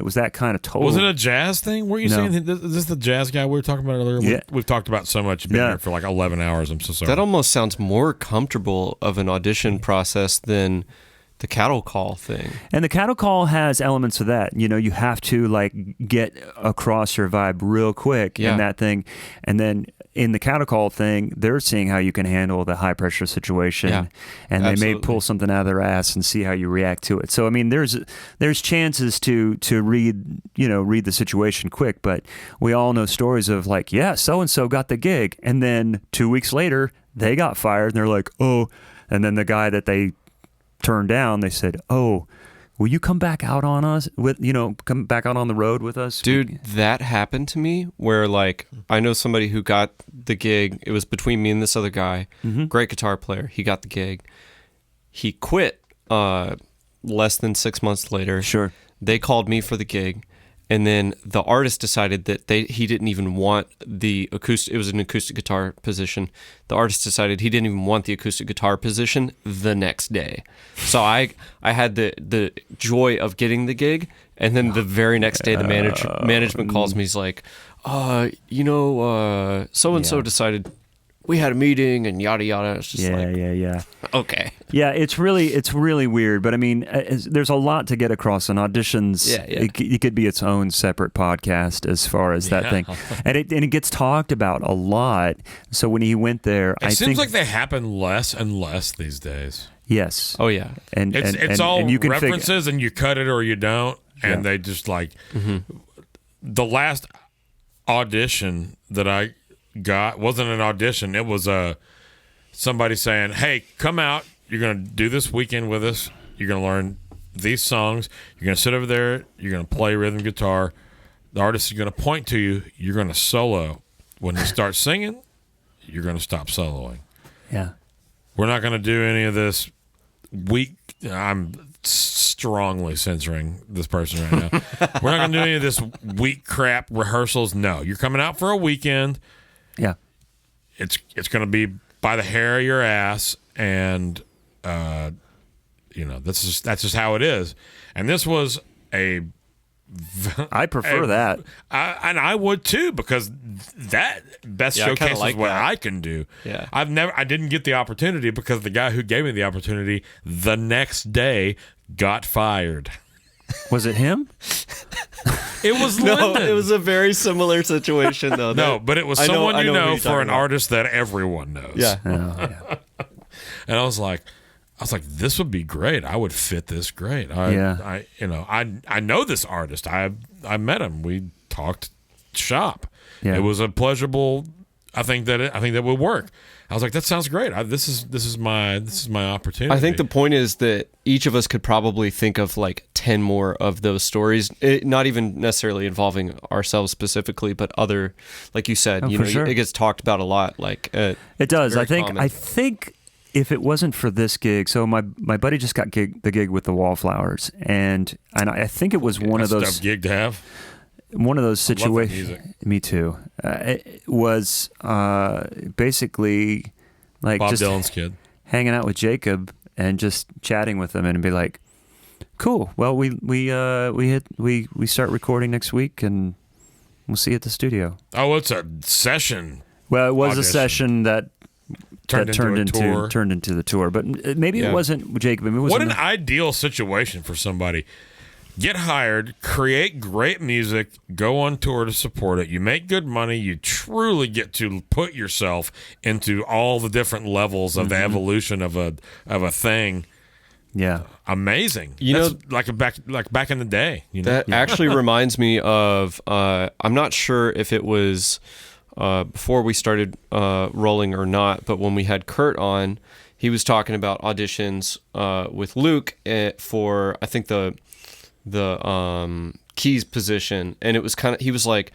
was that kind of total. Was it a jazz thing? Were you No. saying is this the jazz guy we were talking about earlier? Yeah. We've talked about so much. You've been Yeah. here for like 11 hours. I'm so sorry. That almost sounds more comfortable of an audition process than the cattle call thing. And the cattle call has elements of that. You know, you have to like get across your vibe real quick in that thing, and then in the cattle call thing, they're seeing how you can handle the high pressure situation, and they may pull something out of their ass and see how you react to it. So I mean, there's chances to read the situation quick, but we all know stories of like, yeah, so and so got the gig, and then 2 weeks later they got fired, and they're like, oh, and then the guy that they turned down, they said, "Oh, will you come back out on us come back out on the road with us?" Dude, that happened to me where like I know somebody who got the gig. It was between me and this other guy, great guitar player. He got the gig. He quit less than 6 months later. Sure. They called me for the gig, And then the artist decided that he didn't even want the acoustic. It was an acoustic guitar position. The artist decided he didn't even want the acoustic guitar position the next day. So I had the joy of getting the gig, and then the very next day the management calls me. He's like, so and so decided. We had a meeting and yada yada. It's just yeah. Okay. Yeah, it's really weird. But I mean, there's a lot to get across on auditions. Yeah. It could be its own separate podcast as far as that thing, and it gets talked about a lot. So when he went there, it seems like they happen less and less these days. Yes. Oh yeah. And it's all and you can references, and you cut it or you don't, and they just like the last audition that I got wasn't an audition. It was somebody saying, "Hey, come out. You're going to do this weekend with us. You're going to learn these songs. You're going to sit over there. You're going to play rhythm guitar. The artist is going to point to you. You're going to solo. When you start singing, you're going to stop soloing. Yeah. We're not going to do any of this weak." I'm strongly censoring this person right now. We're not going to do any of this weak crap rehearsals. No, you're coming out for a weekend. Yeah. It's going to be by the hair of your ass, and that's just how it is. And this was I prefer that. And I would too, because that best showcases like what I can do. Yeah. I didn't get the opportunity because the guy who gave me the opportunity the next day got fired. Was it him? It was No, Lyndon. it was a very similar situation though. No, but it was someone you know for an artist that everyone knows. Yeah. And I was like, this would be great. I would fit this great. I know this artist. I met him. We talked shop. Yeah. It was a pleasurable. I think that would work. I was like, that sounds great. This is my opportunity. I think the point is that each of us could probably think of like 10 more of those stories, not even necessarily involving ourselves specifically, but other, like you said, sure. It gets talked about a lot. Like it does. I think. Common. I think if it wasn't for this gig, so my buddy just got the gig with the Wallflowers, and I think it was one of those tough gig to have. One of those situations. Me too. It was basically like Bob just Dylan's kid, hanging out with Jacob and just chatting with him, and be like, "Cool. Well, we start recording next week, and we'll see you at the studio." Oh, it's a session. Well, it was audition. A session that turned into the tour, but maybe it wasn't Jacob. Maybe it was what an ideal situation for somebody. Get hired, create great music, go on tour to support it. You make good money. You truly get to put yourself into all the different levels of the evolution of a thing. Yeah, amazing. That's like back in the day. That actually reminds me of. I'm not sure if it was before we started rolling or not, but when we had Kurt on, he was talking about auditions with Luke for I think the keys position, and it was he was like,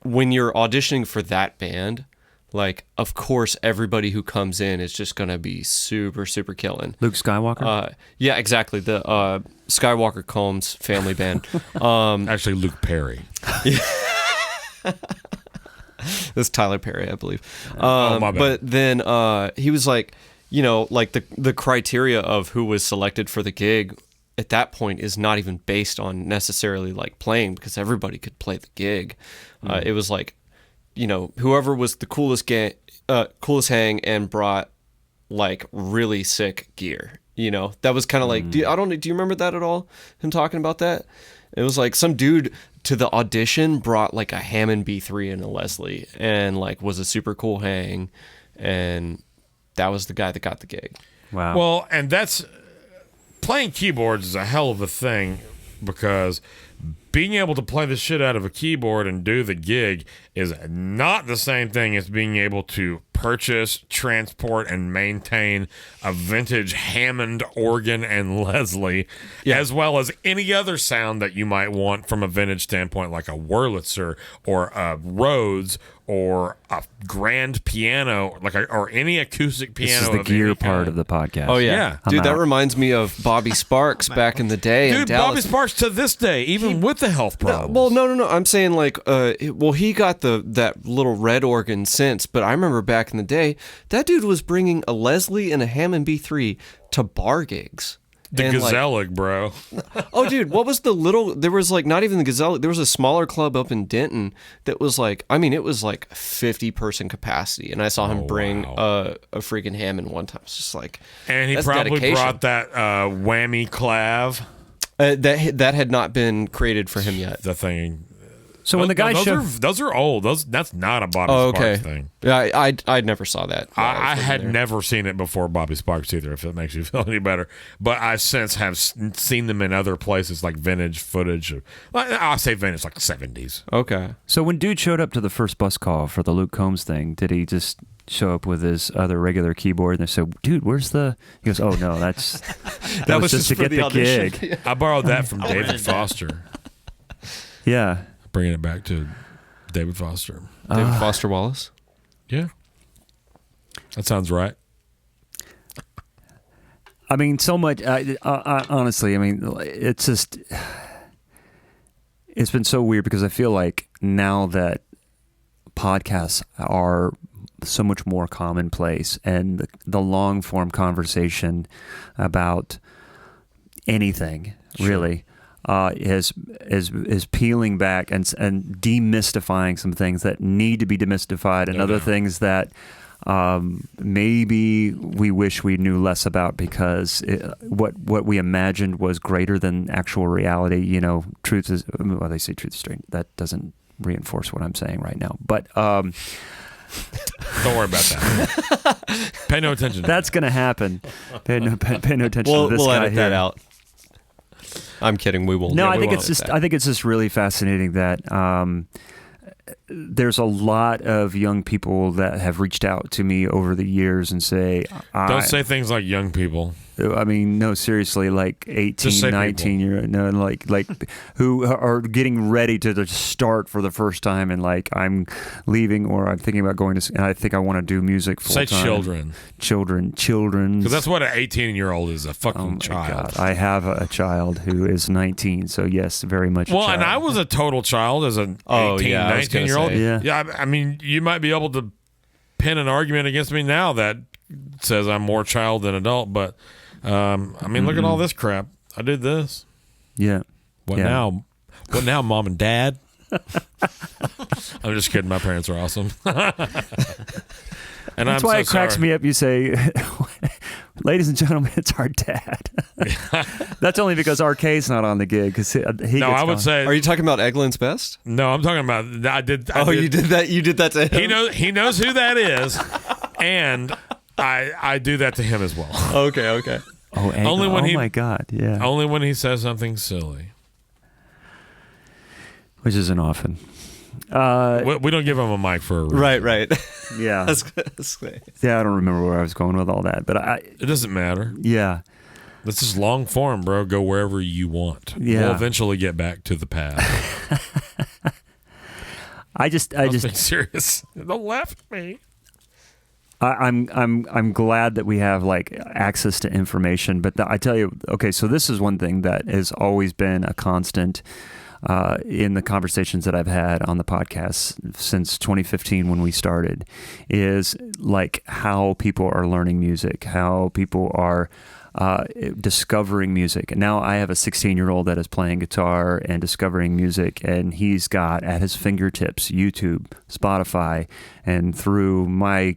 when you're auditioning for that band, like of course everybody who comes in is just gonna be super super killing. Luke Skywalker. Yeah, exactly. The Skywalker Combs family band. Actually, Luke Perry. This is Tyler Perry, I believe. My bad. But then he was like, like the criteria of who was selected for the gig at that point is not even based on necessarily like playing, because everybody could play the gig. It was like, whoever was the coolest hang and brought like really sick gear. That was kind of like, do you remember that at all? Him talking about that? It was like some dude to the audition brought like a Hammond B3 and a Leslie, and like was a super cool hang, and that was the guy that got the gig. Wow. Well, and that's playing keyboards is a hell of a thing, because being able to play the shit out of a keyboard and do the gig is not the same thing as being able to purchase, transport, and maintain a vintage Hammond organ and Leslie, as well as any other sound that you might want from a vintage standpoint, like a Wurlitzer or a Rhodes or a grand piano, or any acoustic piano. This is the of gear any part kind. of the podcast. Oh yeah, Yeah. dude, I'm that out. reminds me of Bobby Sparks back in the day in Dude, Dallas. Bobby Sparks to this day, even with the health problems. Well, no. I'm saying like, he got that little red organ synth, but I remember back in the day, that dude was bringing a Leslie and a Hammond B3 to bar gigs. the And, like, Gazelle, bro. oh, dude, what was the little? There was like not even the Gazelle. There was a smaller club up in Denton that was like, I mean, it was like 50-person capacity, and I saw him bring a freaking Hammond one time. It's just like, And he that's probably dedication. brought that whammy clav. That had not been created for him yet. The thing. So when the guy those are old. That's not a Bobby Oh, Sparks okay. thing. Yeah, I never saw that. I had there. never seen it before Bobby Sparks either, if it makes you feel any better. But I since have seen them in other places, like vintage footage. I'll say vintage, like 70s. Okay. So when dude showed up to the first bus call for the Luke Combs thing, did he just show up with his other regular keyboard and they said, dude, where's the... He goes, oh, no, that was just to for get the audition. gig. I borrowed that from David Foster. Yeah. Bringing it back to David Foster. David Foster Wallace. Yeah. That sounds right. I mean, so much... honestly, I mean, it's just... It's been so weird because I feel like now that podcasts are so much more commonplace and the long form conversation about anything really is peeling back and demystifying some things that need to be demystified and other things that maybe we wish we knew less about because what we imagined was greater than actual reality. You know, truth is, well, they say truth is strange. That doesn't reinforce what I'm saying right now, but Don't worry about that. Pay no attention. that's going to happen. Pay no attention to this We'll guy edit here. that out. I'm kidding. We won't. No, Yeah, I we think won't it's edit just that. I think it's just really fascinating that there's a lot of young people that have reached out to me over the years and say, Don't say things like young people. I mean, no, seriously, like Just say 18, 19 year, no, like who are getting ready to start for the first time and like I'm leaving or I'm thinking about going to, and I think I want to do music full Say time. children. Children. Because that's what an 18-year-old is, a fucking Oh my child. God. I have a child who is 19, so yes, very much a Well, child. and I was a total child as an 18, Oh, yeah, I was gonna 19-year-old. say. Yeah. I mean, you might be able to pin an argument against me now that says I'm more child than adult, but I mean, look at all this crap. I did this. Yeah. What Yeah. now? What now, Mom and Dad? I'm just kidding. My parents are awesome. And That's I'm why so it cracks sorry. me up. You say, ladies and gentlemen, it's our dad. That's only because RK's not on the gig. Because he No, gets I would gone. say Are you talking about Eggland's Best? no. I'm talking about I did. You did that. You did that to him. He knows who that is, and I do that to him as well. Okay. Oh, Only when he- my God, yeah. Only when he says something silly. Which isn't often. We don't give him a mic for a reason. Right. Yeah. That's good. Yeah, I don't remember where I was going with all that. But It doesn't matter. yeah. This is long form, bro. Go wherever you want. Yeah. We'll eventually get back to the past. I just I'm being serious. Don't laugh at me. I'm glad that we have like access to information, but I tell you, okay, so this is one thing that has always been a constant in the conversations that I've had on the podcast since 2015 when we started, is like how people are learning music, how people are discovering music. And now I have a 16-year-old that is playing guitar and discovering music, and he's got at his fingertips YouTube, Spotify, and through my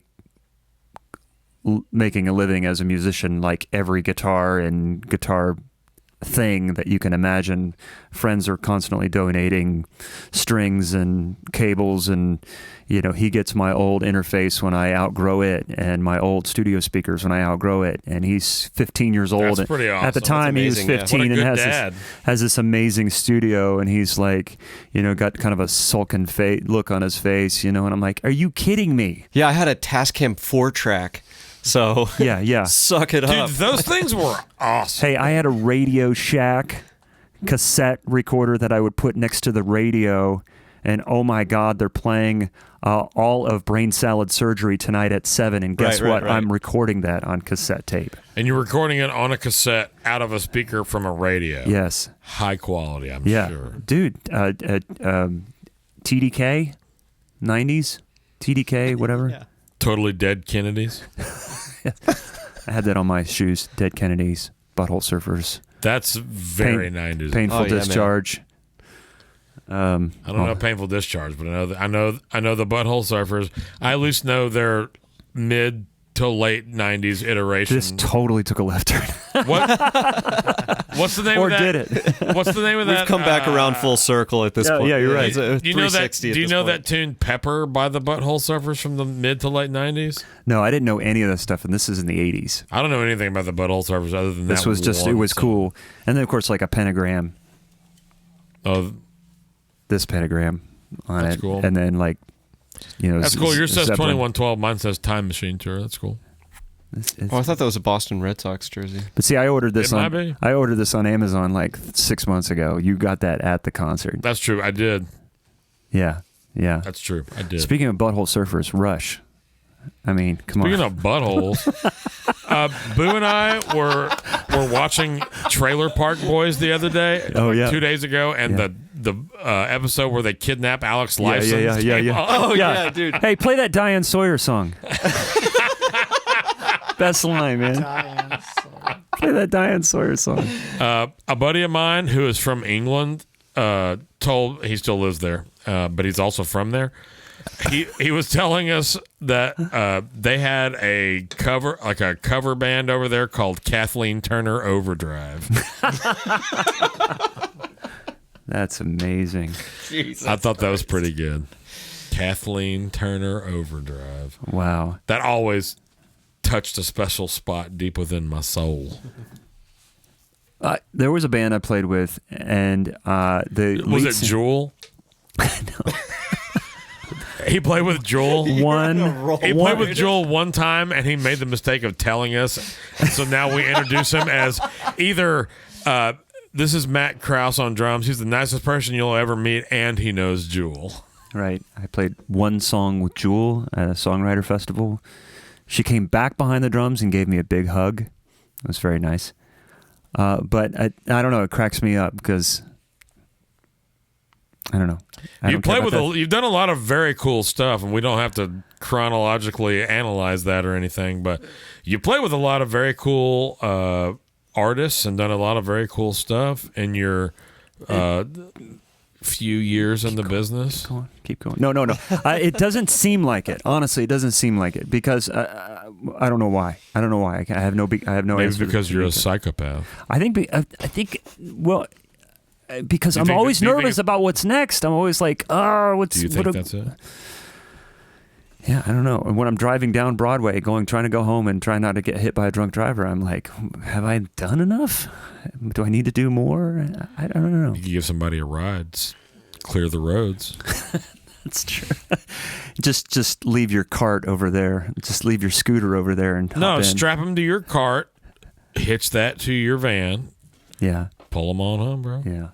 making a living as a musician, like every guitar and guitar thing that you can imagine. Friends are constantly donating strings and cables, and he gets my old interface when I outgrow it and my old studio speakers when I outgrow it. And he's 15 years old. That's pretty awesome. At the time he was amazing, yeah. 15 What a and good dad. has this amazing studio, and he's like, got kind of a sulken look on his face, and I'm like, are you kidding me? Yeah, I had a Tascam 4-track. So Yeah. suck it Dude, up. those things were awesome. Hey, I had a Radio Shack cassette recorder that I would put next to the radio, and oh my God, they're playing all of Brain Salad Surgery tonight at 7. And guess what? Right. I'm recording that on cassette tape. And you're recording it on a cassette out of a speaker from a radio. Yes. High quality, I'm Yeah. sure. Dude, TDK, 90s, TDK, whatever. Yeah. Totally Dead Kennedys. I had that on my shoes. Dead Kennedys, Butthole Surfers, That's very 90s. Painful Oh, yeah, man. Discharge. I don't know Painful Discharge, but I know the Butthole Surfers. I at least know their mid to late 90s iteration. This totally took a left turn. What's the name Or of that? did it? What's the name of that? We've come back around full circle at this point. yeah, you're right. It's a Do you know that? 360 at Do you this know point. that tune "Pepper" by the Butthole Surfers from the mid to late 90s? No, I didn't know any of this stuff, and this is in the 80s. I don't know anything about the Butthole Surfers other than This that was just, it one was song. cool. And then, of course, like a pentagram, this pentagram on That's it. cool. And then, like, you know, That's cool. Yours says Zeppelin. 2112. Mine says Time Machine Tour. That's cool. Oh, I thought that was a Boston Red Sox jersey. But see, I ordered this It might on be. I ordered this on Amazon like 6 months ago. You got that at the concert. That's true. I did. Yeah. That's true. I did. Speaking of Butthole Surfers, Rush. I mean, come Speaking on. of buttholes, Boo and I were watching Trailer Park Boys the other day. Oh, yeah. 2 days ago, and Yeah. the episode where they kidnap Alex Yeah, Lifeson. yeah. Oh, Yeah. yeah, dude. Hey, play that Diane Sawyer song. Best line, man. Play that Diane Sawyer song. A buddy of mine who is from England told he still lives there, but he's also from there. He was telling us that they had a cover band over there called Kathleen Turner Overdrive. That's amazing. I thought that was pretty good. Kathleen Turner Overdrive. Wow. That always touched a special spot deep within my soul. There was a band I played with, and the Was lead it sing- Jewel? He played with Joel. He played with Joel one time, and he made the mistake of telling us. And so now we introduce him as either this is Matt Crouse on drums. He's the nicest person you'll ever meet, and he knows Joel. Right. I played one song with Jewel at a songwriter festival. She came back behind the drums and gave me a big hug. It was very nice. But I don't know. It cracks me up because I don't know. You've done a lot of very cool stuff, and we don't have to chronologically analyze that or anything. But you play with a lot of very cool artists and done a lot of very cool stuff in your few years in the business. Keep going. No. It doesn't seem like it. Honestly, it doesn't seem like it because I don't know why. I have no Maybe answer because to you're a it. psychopath. I think because I'm always nervous about what's next. I'm always like, what's... Do you think that's it? Yeah, I don't know. And when I'm driving down Broadway, trying to go home and trying not to get hit by a drunk driver, I'm like, have I done enough? Do I need to do more? I don't know. You could give somebody a ride, clear the roads. That's true. just leave your cart over there. Just leave your scooter over there and hop in. Strap them to your cart, hitch that to your van, Yeah, pull them on home, bro. yeah.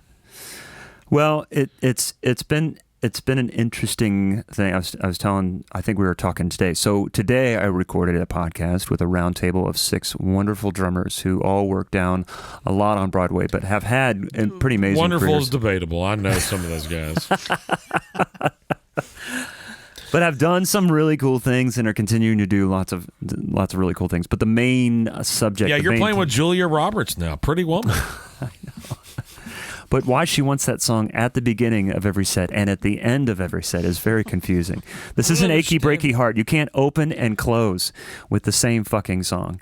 Well, it's been an interesting thing. I was telling. I think we were talking today. So today I recorded a podcast with a roundtable of 6 wonderful drummers who all work down a lot on Broadway, but have had pretty amazing Wonderful careers. is debatable. I know some of those guys. But have done some really cool things and are continuing to do lots of really cool things. But the main subject, Yeah, the you're main playing thing- with Julia Roberts now. Pretty woman. But why she wants that song at the beginning of every set and at the end of every set is very confusing. This is an achy breaky heart. You can't open and close with the same fucking song.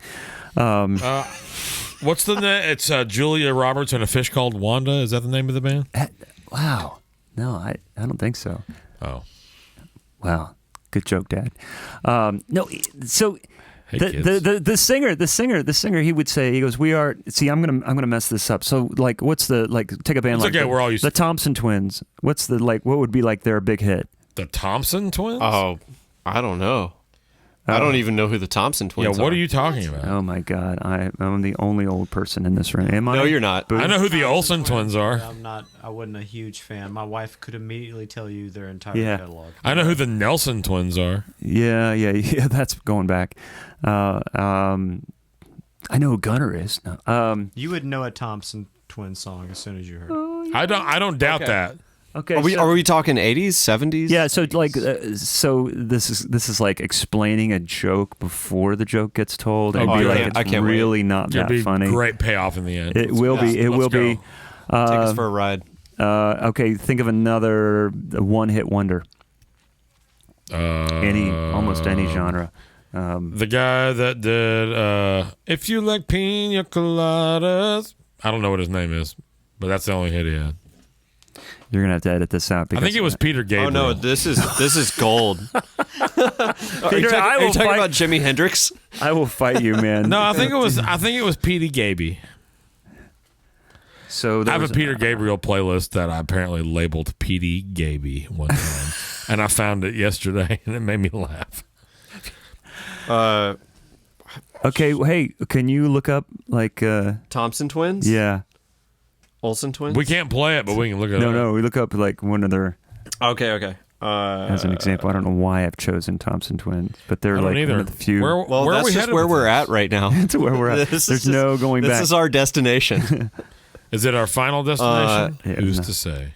What's the name? It's Julia Roberts and a fish called Wanda. Is that the name of the band? Wow. No, I don't think so. Oh. Wow. Good joke, Dad. No, so Hey, kids. the singer, he would say, he goes, I'm gonna mess this up. So like, what's take a band It's like okay, we're all used the to- Thompson Twins. What's what would be like their big hit? The Thompson Twins? Oh, I don't know. I don't even know who the Thompson Twins are. Yeah, what are you talking about? Oh my God, I'm the only old person in this room. Am I? No, you're not. I know who the Olsen twins are. I'm not. I wasn't a huge fan. My wife could immediately tell you their entire Yeah. catalog. I know who the Nelson twins are. Yeah. That's going back. I know who Gunner is. No. You would know a Thompson Twins song as soon as you heard it. I don't doubt Okay. that. Okay. Are we talking 80s, 70s? Yeah, so like, so this is like explaining a joke before the joke gets told, and Oh, be yeah. like, I it's can't wait. really not It'd that be funny. great payoff in the end. It will be. It Let's will go. be. Take us for a ride. Okay, think of another one-hit wonder. Almost any genre. The guy that did If You Like Pina Coladas. I don't know what his name is, but that's the only hit he had. You're gonna have to edit this out. I Because think it was Peter Gabriel. Oh no, this is gold. Are you Peter, I will talking fight- about Jimi Hendrix? I will fight you, man. No, I think it was Petey Gaby. So I there have a was Peter Gabriel playlist that I apparently labeled Petey Gaby one time, and I found it yesterday, and it made me laugh. Okay, hey, can you look up like? Thompson Twins? Yeah. Olsen Twins? We can't play it, but we can look at it. No, we look up like one of their Okay. as an example. I don't know why I've chosen Thompson Twins, but they're I don't like either. one of the few. Where Well, are that's we just headed where with we're this? at right now. That's where we're at. This is There's just- no going back. This is our destination. Is it our final destination? yeah, Who's no. to say?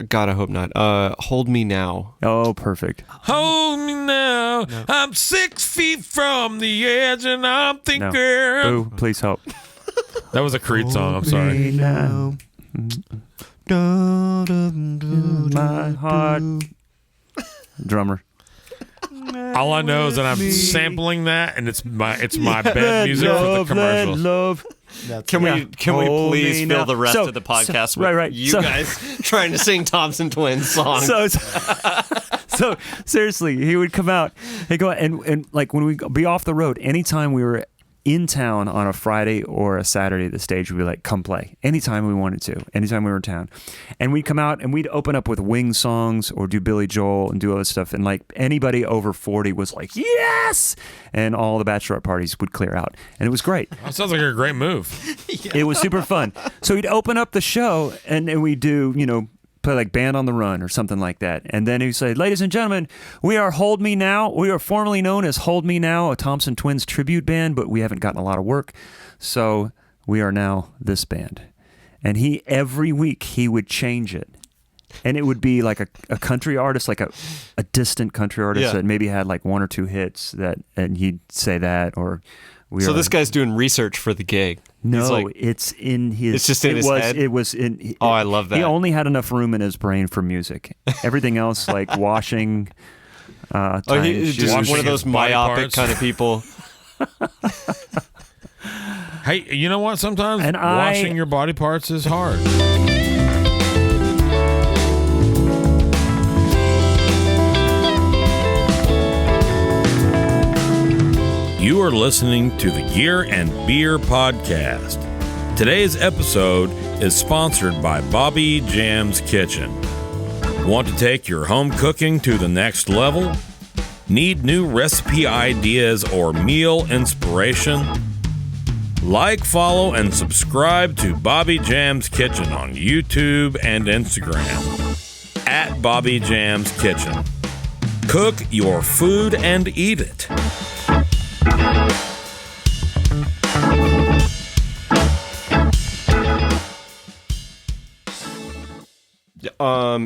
God, I hope not. Hold Me Now. Oh, perfect. Hold me now. I'm 6 feet from the edge, and I'm thinking. Boo, please help. That was a Creed song. I'm sorry. Now, my heart. Drummer. All I know is that I'm sampling that, and it's my bed music for the commercials. Love. Can we Hold please me fill now. the rest So- of the podcast so- with right. you So- guys trying to sing Thompson Twins songs? So seriously, he would come out. He'd go and like when we be off the road, anytime we were in town on a Friday or a Saturday, the stage would be like, come play anytime we wanted to, anytime we were in town. And we'd come out and we'd open up with Wing songs or do Billy Joel and do all this stuff. And like anybody over 40 was like, yes! And all the bachelorette parties would clear out. And it was great. That sounds like a great move. It was super fun. So we'd open up the show and we'd do, play like Band on the Run or something like that. And then he'd say, ladies and gentlemen, we are Hold Me Now. We are formerly known as Hold Me Now, a Thompson Twins tribute band, but we haven't gotten a lot of work. So we are now this band. And every week he would change it. And it would be like a country artist, like a distant country artist that maybe had like one or two hits and he'd say that or So this guy's doing research for the gig. No, He's like, it's in his. It's just in his head? It was in. Oh, I love that. He only had enough room in his brain for music. Everything else, like washing. he's just Washing one of those his body myopic parts. kind of people. Hey, you know what? Sometimes And washing your body parts is hard. You are listening to the Gear and Beer Podcast. Today's episode is sponsored by Bobby Jam's Kitchen. Want to take your home cooking to the next level? Need new recipe ideas or meal inspiration? Like, follow, and subscribe to Bobby Jam's Kitchen on YouTube and Instagram at Bobby Jam's Kitchen. Cook your food and eat it.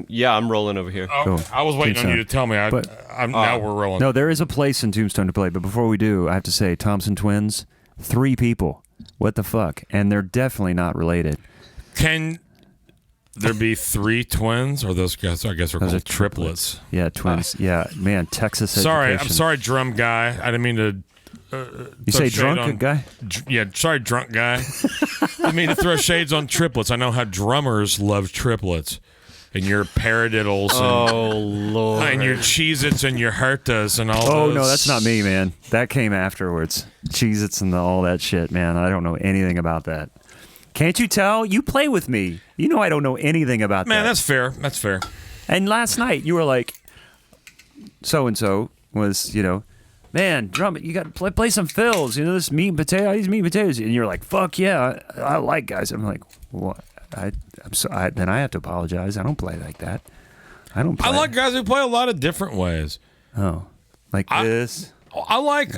Yeah, I'm rolling over here. Cool. I was waiting on Tombstone. you to tell me. Now we're rolling. No, there is a place in Tombstone to play, but before we do, I have to say, Thompson Twins, 3 people. What the fuck? And they're definitely not related. Can there be 3 twins, or those guys? I guess are Those called are triplets. Yeah, twins. Yeah, man, Texas Sorry, education. I'm sorry, drum guy. I didn't mean to. You throw say shade drunk on- guy? Sorry, drunk guy. I mean to throw shades on triplets. I know how drummers love triplets, and your paradiddles, and, Oh, Lord. and your Cheez-Its and your Hertas and all. Oh, those. no, that's not me, man. That came afterwards. Cheez-Its and all that shit, man. I don't know anything about that. Can't you tell? You play with me. You know I don't know anything about Man, that. that's fair. That's fair. And last night you were like, so-and-so was, man, drum it. You got to play some fills. You know, this meat and potato. These meat and potatoes. And you're like, fuck yeah, I like guys. I'm like, what? Then I have to apologize. I don't play like that. I don't play. I like guys who play a lot of different ways. Oh, like this. I like,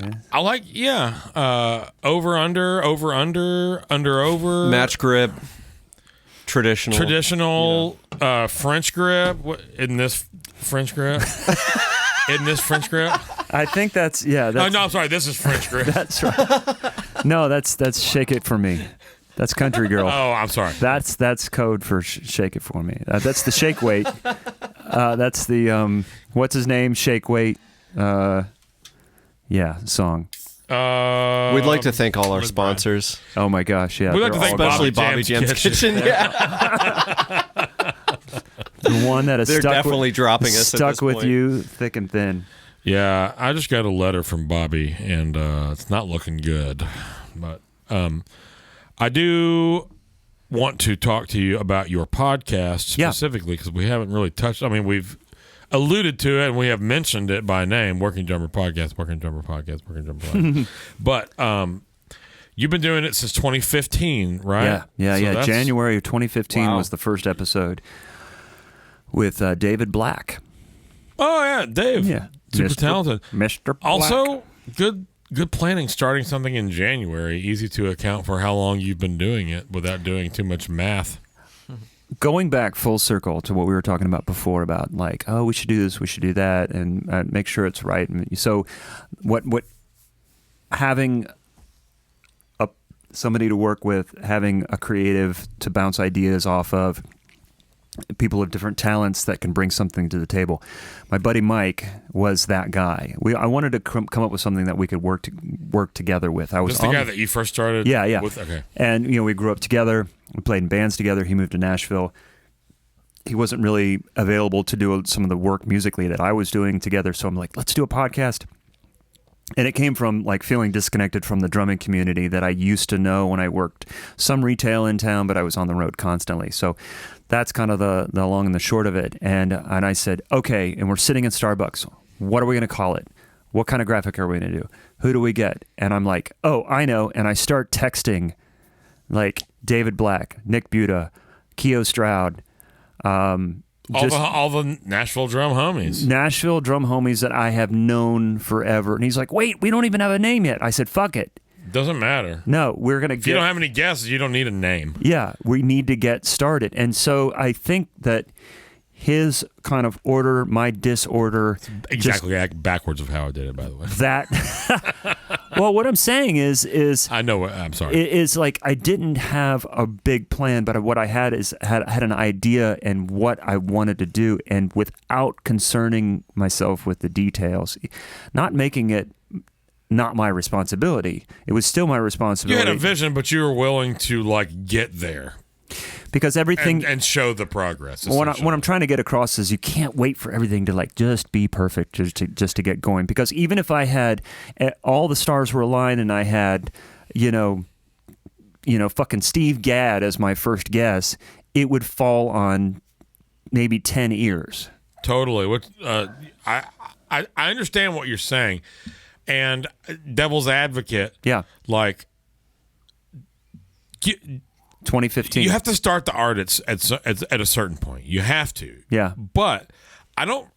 over, under, over. Match grip. Traditional. French grip. What, in this French grip? In this French grip? I think that's, yeah. That's, no, I'm sorry. This is French grip. That's right. No, that's Shake It For Me. That's Country Girl. Oh, I'm sorry. That's code for Shake It For Me. That's the shake weight. That's the, what's his name? Shake weight. Yeah, song. We'd like to thank all our sponsors. Oh my gosh, yeah. We'd like to thank Especially Bobby Jam's Kitchen. Yeah. The one that has They're stuck definitely with, dropping us at stuck this with point. you thick and thin. Yeah, I just got a letter from Bobby, and it's not looking good. But I do want to talk to you about your podcast specifically because we haven't really touched. I mean, we've alluded to it and we have mentioned it by name: Working Drummer Podcast, Working Drummer Podcast, Working Drummer Podcast. But you've been doing it since 2015, right? Yeah. January of 2015 was the first episode with David Black. Oh yeah, Dave. Yeah, super talented. Mr. Black. Also, good planning. Starting something in January, easy to account for how long you've been doing it without doing too much math. Going back full circle to what we were talking about before about like, oh, we should do this, we should do that, and make sure it's right. And so, what having somebody to work with, having a creative to bounce ideas off of, people of different talents that can bring something to the table. My buddy Mike was that guy. I wanted to come up with something that we could work together with. I was the guy that you first started. Yeah. With? Okay. And we grew up together. We played in bands together. He moved to Nashville. He wasn't really available to do some of the work musically that I was doing together. So I'm like, let's do a podcast. And it came from like feeling disconnected from the drumming community that I used to know when I worked some retail in town, but I was on the road constantly. So that's kind of the long and the short of it. And I said, okay, and we're sitting in Starbucks. What are we going to call it? What kind of graphic are we going to do? Who do we get? And I'm like, oh, I know. And I start texting like David Black, Nick Buda, Keo Stroud, all the Nashville drum homies. Nashville drum homies that I have known forever. And he's like, wait, we don't even have a name yet. I said, fuck it. Doesn't matter. No, we're going to get... If you don't have any guesses, you don't need a name. Yeah, we need to get started. And so I think that his kind of order, my disorder... Exactly backwards of how I did it, by the way. That... Well, what I'm saying is I know. I'm sorry. Is like I didn't have a big plan, but what I had is had an idea and what I wanted to do, and without concerning myself with the details, not making it not my responsibility. It was still my responsibility. You had a vision, but you were willing to like get there. Because everything and show the progress. What I'm trying to get across is you can't wait for everything to like just be perfect just to get going. Because even if I had all the stars were aligned and I had, fucking Steve Gadd as my first guess, it would fall on maybe 10 ears. Totally. What I understand what you're saying, and devil's advocate. Yeah. Like. 2015. You have to start the art at a certain point. You have to. Yeah. But I don't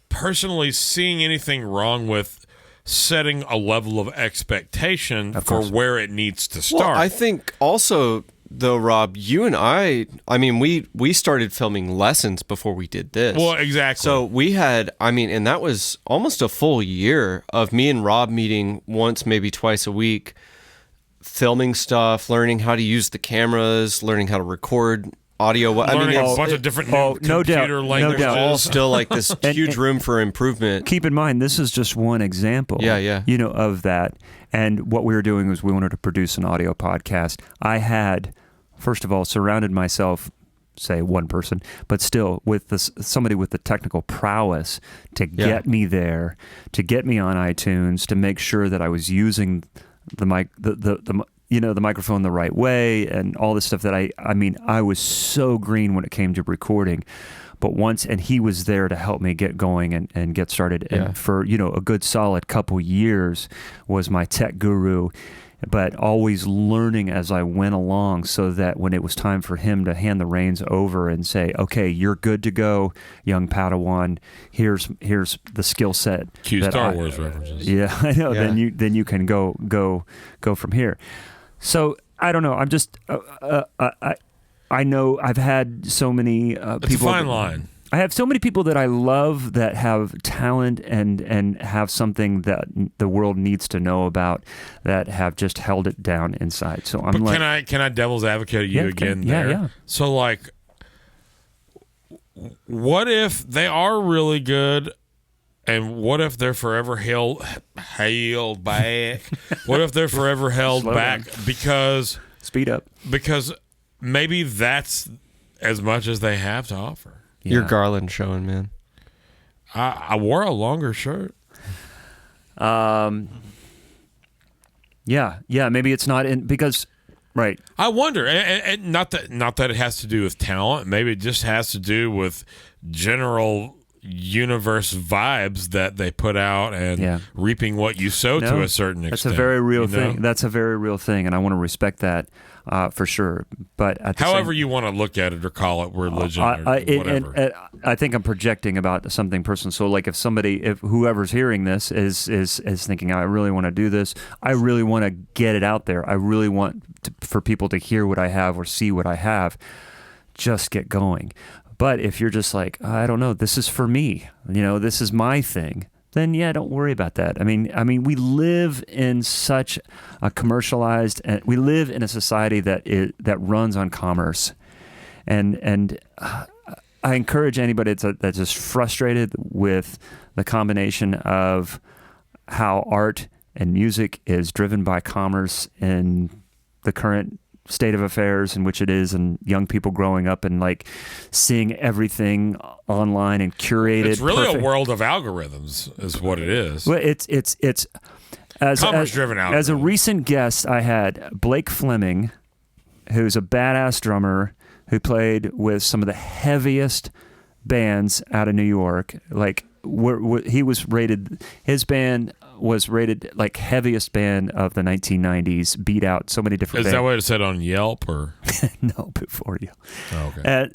personally seeing anything wrong with setting a level of expectation for where it needs to start. Well, I think also, though, Rob, you and I mean, we started filming lessons before we did this. Well, exactly. So we had, and that was almost a full year of me and Rob meeting once, maybe twice a week, filming stuff, learning how to use the cameras, learning how to record audio. Learning a bunch of different computer languages. No doubt. All still like this huge room for improvement. Keep in mind, this is just one example. Yeah. Of that. And what we were doing was we wanted to produce an audio podcast. I had, first of all, surrounded myself, say one person, but still with somebody with the technical prowess to get me there, to get me on iTunes, to make sure that I was using the mic, the microphone the right way, and all this stuff that I was so green when it came to recording. and he was there to help me get going and get started. Yeah. And for, a good solid couple years was my tech guru, but always learning as I went along, so that when it was time for him to hand the reins over and say, okay, you're good to go, young Padawan, here's the skill set. Cue Star Wars references. Yeah, I know. Yeah. Then you can go from here. So I don't know. I'm just I know I've had so many It's people. a fine line. I have so many people that I love that have talent and have something that the world needs to know about, that have just held it down inside. So I'm But like, can I devil's advocate you again there? Yeah. So like, what if they are really good, and what if they're forever held back? What if they're forever held Slow back down. because speed up. maybe that's as much as they have to offer. Your Yeah. Garland showing, man. I wore a longer shirt. Yeah. Maybe it's not in because, right. I wonder, and not that it has to do with talent. Maybe it just has to do with general universe vibes that they put out and reaping what you sow to a certain extent. That's a very real you know? thing. That's a very real thing, and I want to respect that for sure. But at the However same, you want to look at it or call it religion or whatever. and I think I'm projecting about something personal. So, like, if whoever's hearing this is thinking, I really want to do this. I really want to get it out there. I really want for people to hear what I have or see what I have. Just get going. But if you're just like, I don't know, this is for me, this is my thing, then don't worry about that. I mean, we live in such a commercialized, and we live in a society that runs on commerce, and I encourage anybody that's just frustrated with the combination of how art and music is driven by commerce in the current state of affairs in which it is, and young people growing up and like seeing everything online and curated. It's really a world of algorithms, is what it is. Well, it's Commerce-driven as a algorithm. recent guest, I had Blake Fleming, who's a badass drummer who played with some of the heaviest bands out of New York. Like, he was rated. His band was rated like heaviest band of the 1990s. Beat out so many different. Is that bands. what it said on Yelp or? No, before you. Oh, okay.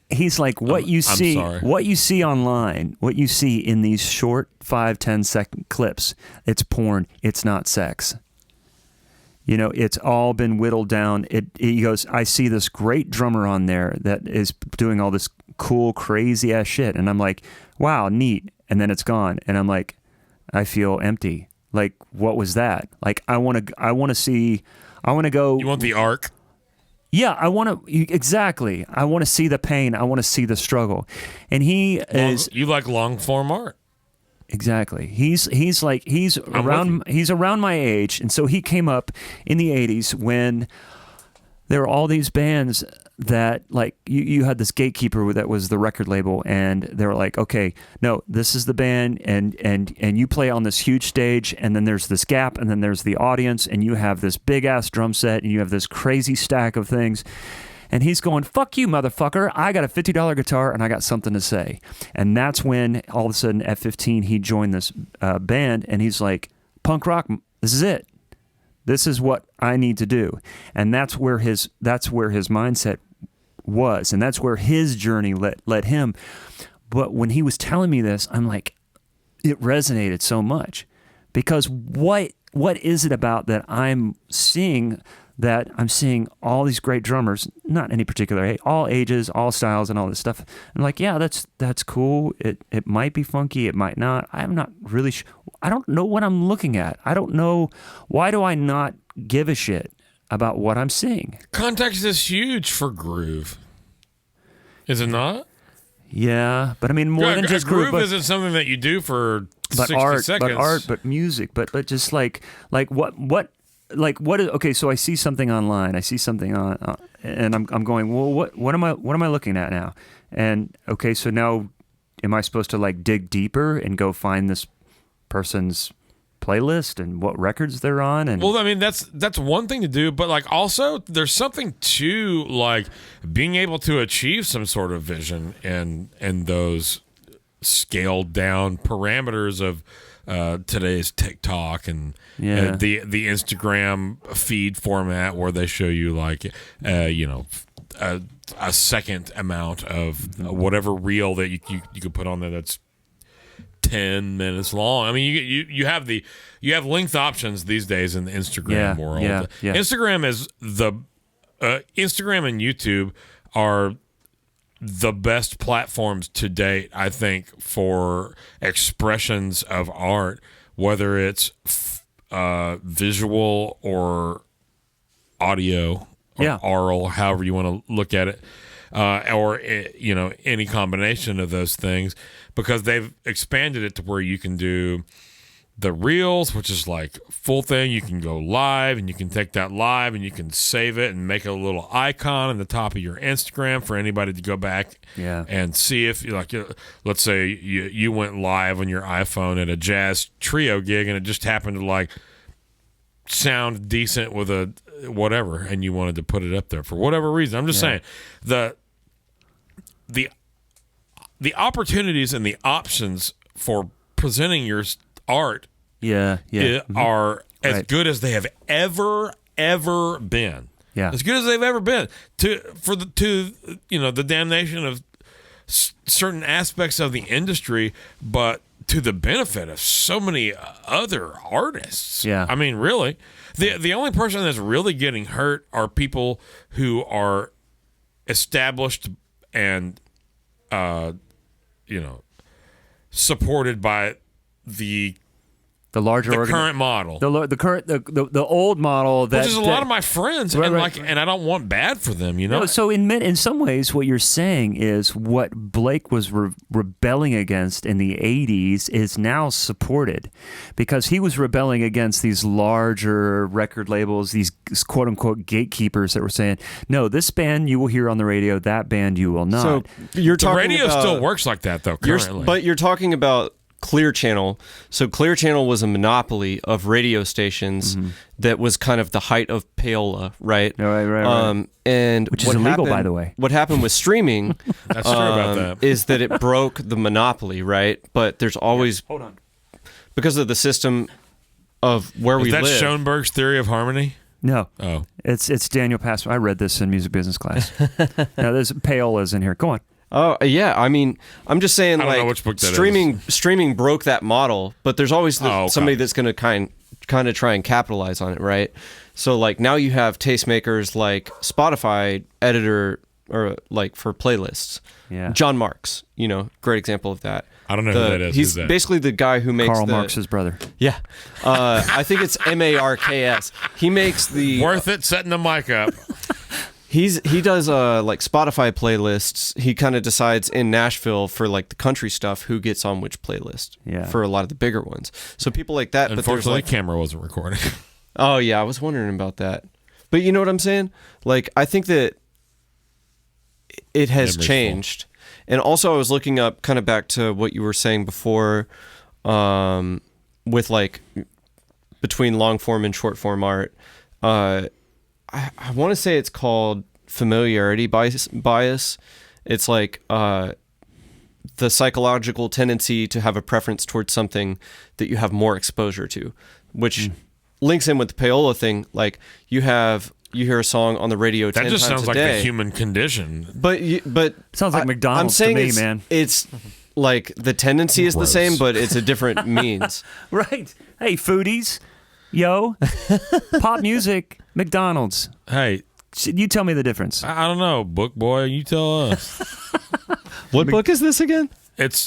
He's like what you see, sorry. what you see online, what you see in these short 5-10 second clips. It's porn. It's not sex. It's all been whittled down. He goes, I see this great drummer on there that is doing all this cool, crazy ass shit, and I'm like, wow, neat. And then it's gone, and I'm like, I feel empty. Like, what was that? Like, I want to see. I want to go. You want the arc? Yeah, I want to exactly. I want to see the pain. I want to see the struggle. And You like long form art? Exactly. He's around my age, and so he came up in the 80s when there were all these bands that, like, you had this gatekeeper that was the record label, and they were like, okay, no, this is the band, and you play on this huge stage, and then there's this gap, and then there's the audience, and you have this big ass drum set, and you have this crazy stack of things. And he's going, fuck you, motherfucker. I got a $50 guitar and I got something to say. And that's when all of a sudden at 15, he joined this band, and he's like, punk rock, this is it. This is what I need to do. And that's where his mindset was. And that's where his journey led him. But when he was telling me this, I'm like, it resonated so much, because what is it about that I'm seeing all these great drummers, not any particular age, all ages, all styles, and all this stuff. I'm like, yeah, that's cool. It might be funky, it might not. I'm not really I don't know what I'm looking at. I don't know. Why do I not give a shit about what I'm seeing? Context is huge for groove. Is it not? Yeah, but I mean more than just groove. but, Isn't something that you do for but 60 art, seconds. but music, but just like what. Like what is okay? So I see something online. I see something on, and I'm going. Well, what am I looking at now? And okay, so now, am I supposed to like dig deeper and go find this person's playlist and what records they're on. And Well, I mean, that's one thing to do, but like also there's something to like being able to achieve some sort of vision and those scaled down parameters of today's TikTok and the Instagram feed format where they show you like a second amount of whatever reel that you could put on there that's 10 minutes long. I mean, you have length options these days in the Instagram world. Yeah. Instagram is Instagram and YouTube are the best platforms to date, I think, for expressions of art, whether it's visual or audio or oral, however you want to look at it, or any combination of those things, because they've expanded it to where you can do the reels, which is like full thing. You can go live, and you can take that live, and you can save it and make a little icon on the top of your Instagram for anybody to go back and see if, like, let's say you went live on your iPhone at a jazz trio gig, and it just happened to like sound decent with a whatever, and you wanted to put it up there for whatever reason. I'm just saying the opportunities and the options for presenting your art are as good as they have ever been. Yeah. As good as they've ever been to the damnation of certain aspects of the industry, but to the benefit of so many other artists. Yeah. I mean, really, the only person that's really getting hurt are people who are established and supported by the larger current model, the old model, that which is a lot of my friends, and I don't want bad for them, No, so in some ways, what you're saying is what Blake was rebelling against in the '80s is now supported, because he was rebelling against these larger record labels, these quote unquote gatekeepers that were saying, no, this band you will hear on the radio, that band you will not. So you're talking the radio about, still works like that though currently, but you're talking about Clear Channel. So Clear Channel was a monopoly of radio stations that was kind of the height of payola, right? Right. And which is illegal, by the way. What happened with streaming That's true about that. is that it broke the monopoly, right? But there's always Hold on. because of the system of where we Is that live. Schoenberg's theory of harmony? No. Oh. It's Daniel Passman. I read this in music business class. Now there's payolas in here. Go on. Oh yeah, I mean, I'm just saying, I don't know like, which book that streaming broke that model, but there's always somebody that's going to kind of try and capitalize on it, right? So like now you have tastemakers like Spotify editor, or like for playlists. Yeah. John Marks, great example of that. I don't know who that is. He's Who's that? basically the guy who makes Karl Marx's brother. Yeah, I think it's Marks. He makes the Worth it setting the mic up. He does like Spotify playlists. He kind of decides in Nashville for like the country stuff who gets on which playlist. Yeah. For a lot of the bigger ones. So people like that. Unfortunately, but the camera wasn't recording. Oh yeah, I was wondering about that. But you know what I'm saying? Like I think that it has changed. And also I was looking up kind of back to what you were saying before, with like between long form and short form art. I want to say it's called familiarity bias. It's like the psychological tendency to have a preference towards something that you have more exposure to, which links in with the payola thing. Like you hear a song on the radio 10 That just times sounds a like day. the human condition. But Sounds like McDonald's I'm saying to me, it's, man. It's like the tendency is the Gross. same, but it's a different means. Right. Hey, foodies. Yo. Pop music. McDonald's. Hey, You tell me the difference. I don't know, book boy. You tell us. What book is this again? It's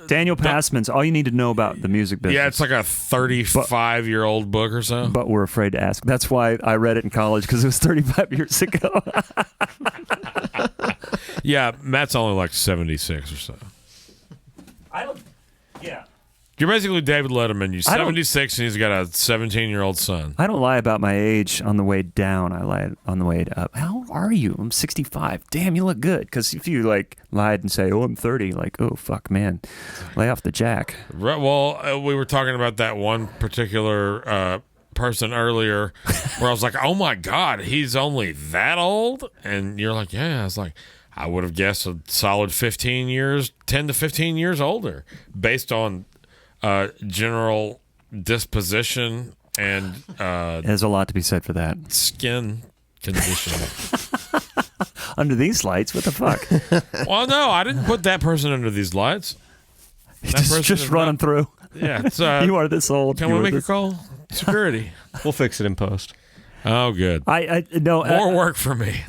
Daniel Passman's All You Need to Know About the Music Business. yeah, it's like a 35-year-old book or so. But we're afraid to ask. That's why I read it in college, because it was 35 years ago. Yeah, Matt's only like 76 or so. I don't. Yeah. You're basically David Letterman. You're 76 and he's got a 17-year-old son. I don't lie about my age on the way down. I lie on the way up. How old are you? I'm 65. Damn, you look good. Because if you like lied and say, "Oh, I'm 30," like, oh fuck, man, lay off the jack. Right, well, we were talking about that one particular person earlier, where I was like, "Oh my God, he's only that old," and you're like, "Yeah." I was like, I would have guessed a solid 10 to 15 years older, based on general disposition and There's a lot to be said for that. skin condition. Under these lights, what the fuck? Well, no, I didn't put that person under these lights. That person just is running not- through. Yeah, it's, You are this old. can You we are make a this- call? Security. We'll fix it in post. Oh, good. I no. More work for me.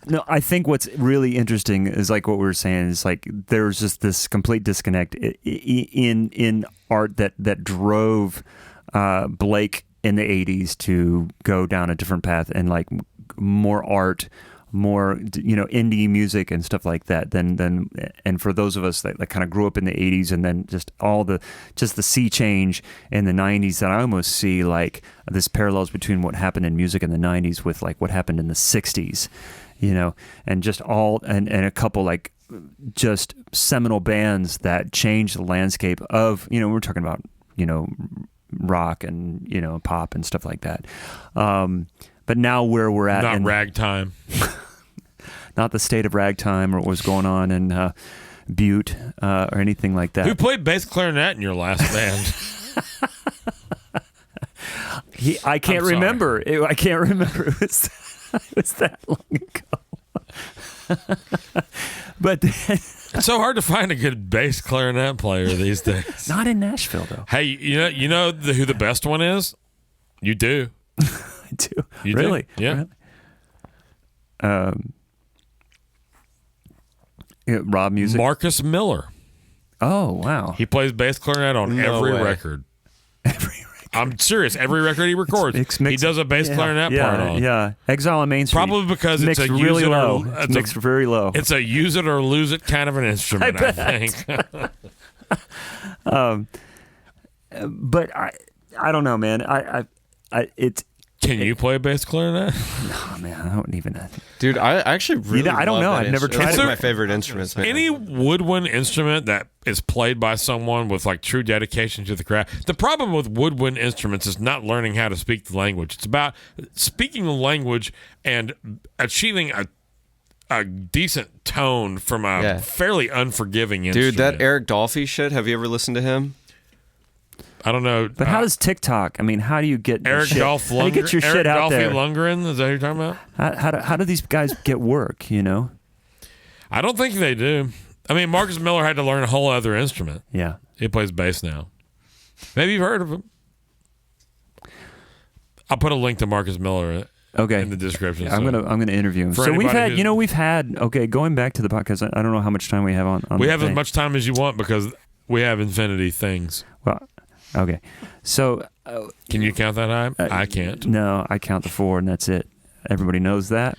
No, I think what's really interesting is like what we were saying is like there's just this complete disconnect in art that drove Blake in the 80s to go down a different path and like more art, more indie music and stuff like that than and for those of us that kind of grew up in the 80s and then just the sea change in the 90s, that I almost see like this parallels between what happened in music in the 90s with like what happened in the 60s, and just and a couple like just seminal bands that changed the landscape of, we're talking about, rock and, pop and stuff like that. But now where we're at, Not ragtime. not the state of ragtime or what was going on in Butte or anything like that. Who played bass clarinet in your last band? I can't I'm sorry. remember. I can't remember. It was that long ago. But It's so hard to find a good bass clarinet player these days. not in Nashville, though. Hey, you know who the best one is? You do. I do. You really? do? Yeah. Really? Rob music. Marcus Miller. Oh, wow. He plays bass clarinet on No every way. record. Every I'm serious. Every record he records, It's he does a bass clarinet part on. Yeah. Exile on Main Street. Probably because it's mixed a use really it low. or It's mixed very low. it's a use it or lose it kind of an instrument. I think. But I don't know, man. It's Can you play bass clarinet? oh man, I don't even. Dude, I actually really I don't love know. that I've never instrument. tried It's it. my favorite instruments, man. Any woodwind instrument that is played by someone with like true dedication to the craft. The problem with woodwind instruments is not learning how to speak the language. It's about speaking the language and achieving a decent tone from a fairly unforgiving instrument. Dude, that Eric Dolphy shit, have you ever listened to him? I don't know. But how does TikTok? I mean, how do you get your Eric shit, Dolph how do you Lundgren? get your shit Eric out Dolphy there? Lundgren? Is that who you're talking about? How do these guys get work? I don't think they do. I mean, Marcus Miller had to learn a whole other instrument. Yeah. He plays bass now. Maybe you've heard of him. I'll put a link to Marcus Miller Okay. in the description. I'm gonna interview him. For So we've anybody had, who's- we've had. Okay, going back to the podcast. I don't know how much time we have on. We the have as thing. much time as you want because we have infinity things. Well, okay. So Can you count that high? I can't. no, I count to 4 and that's it. Everybody knows that.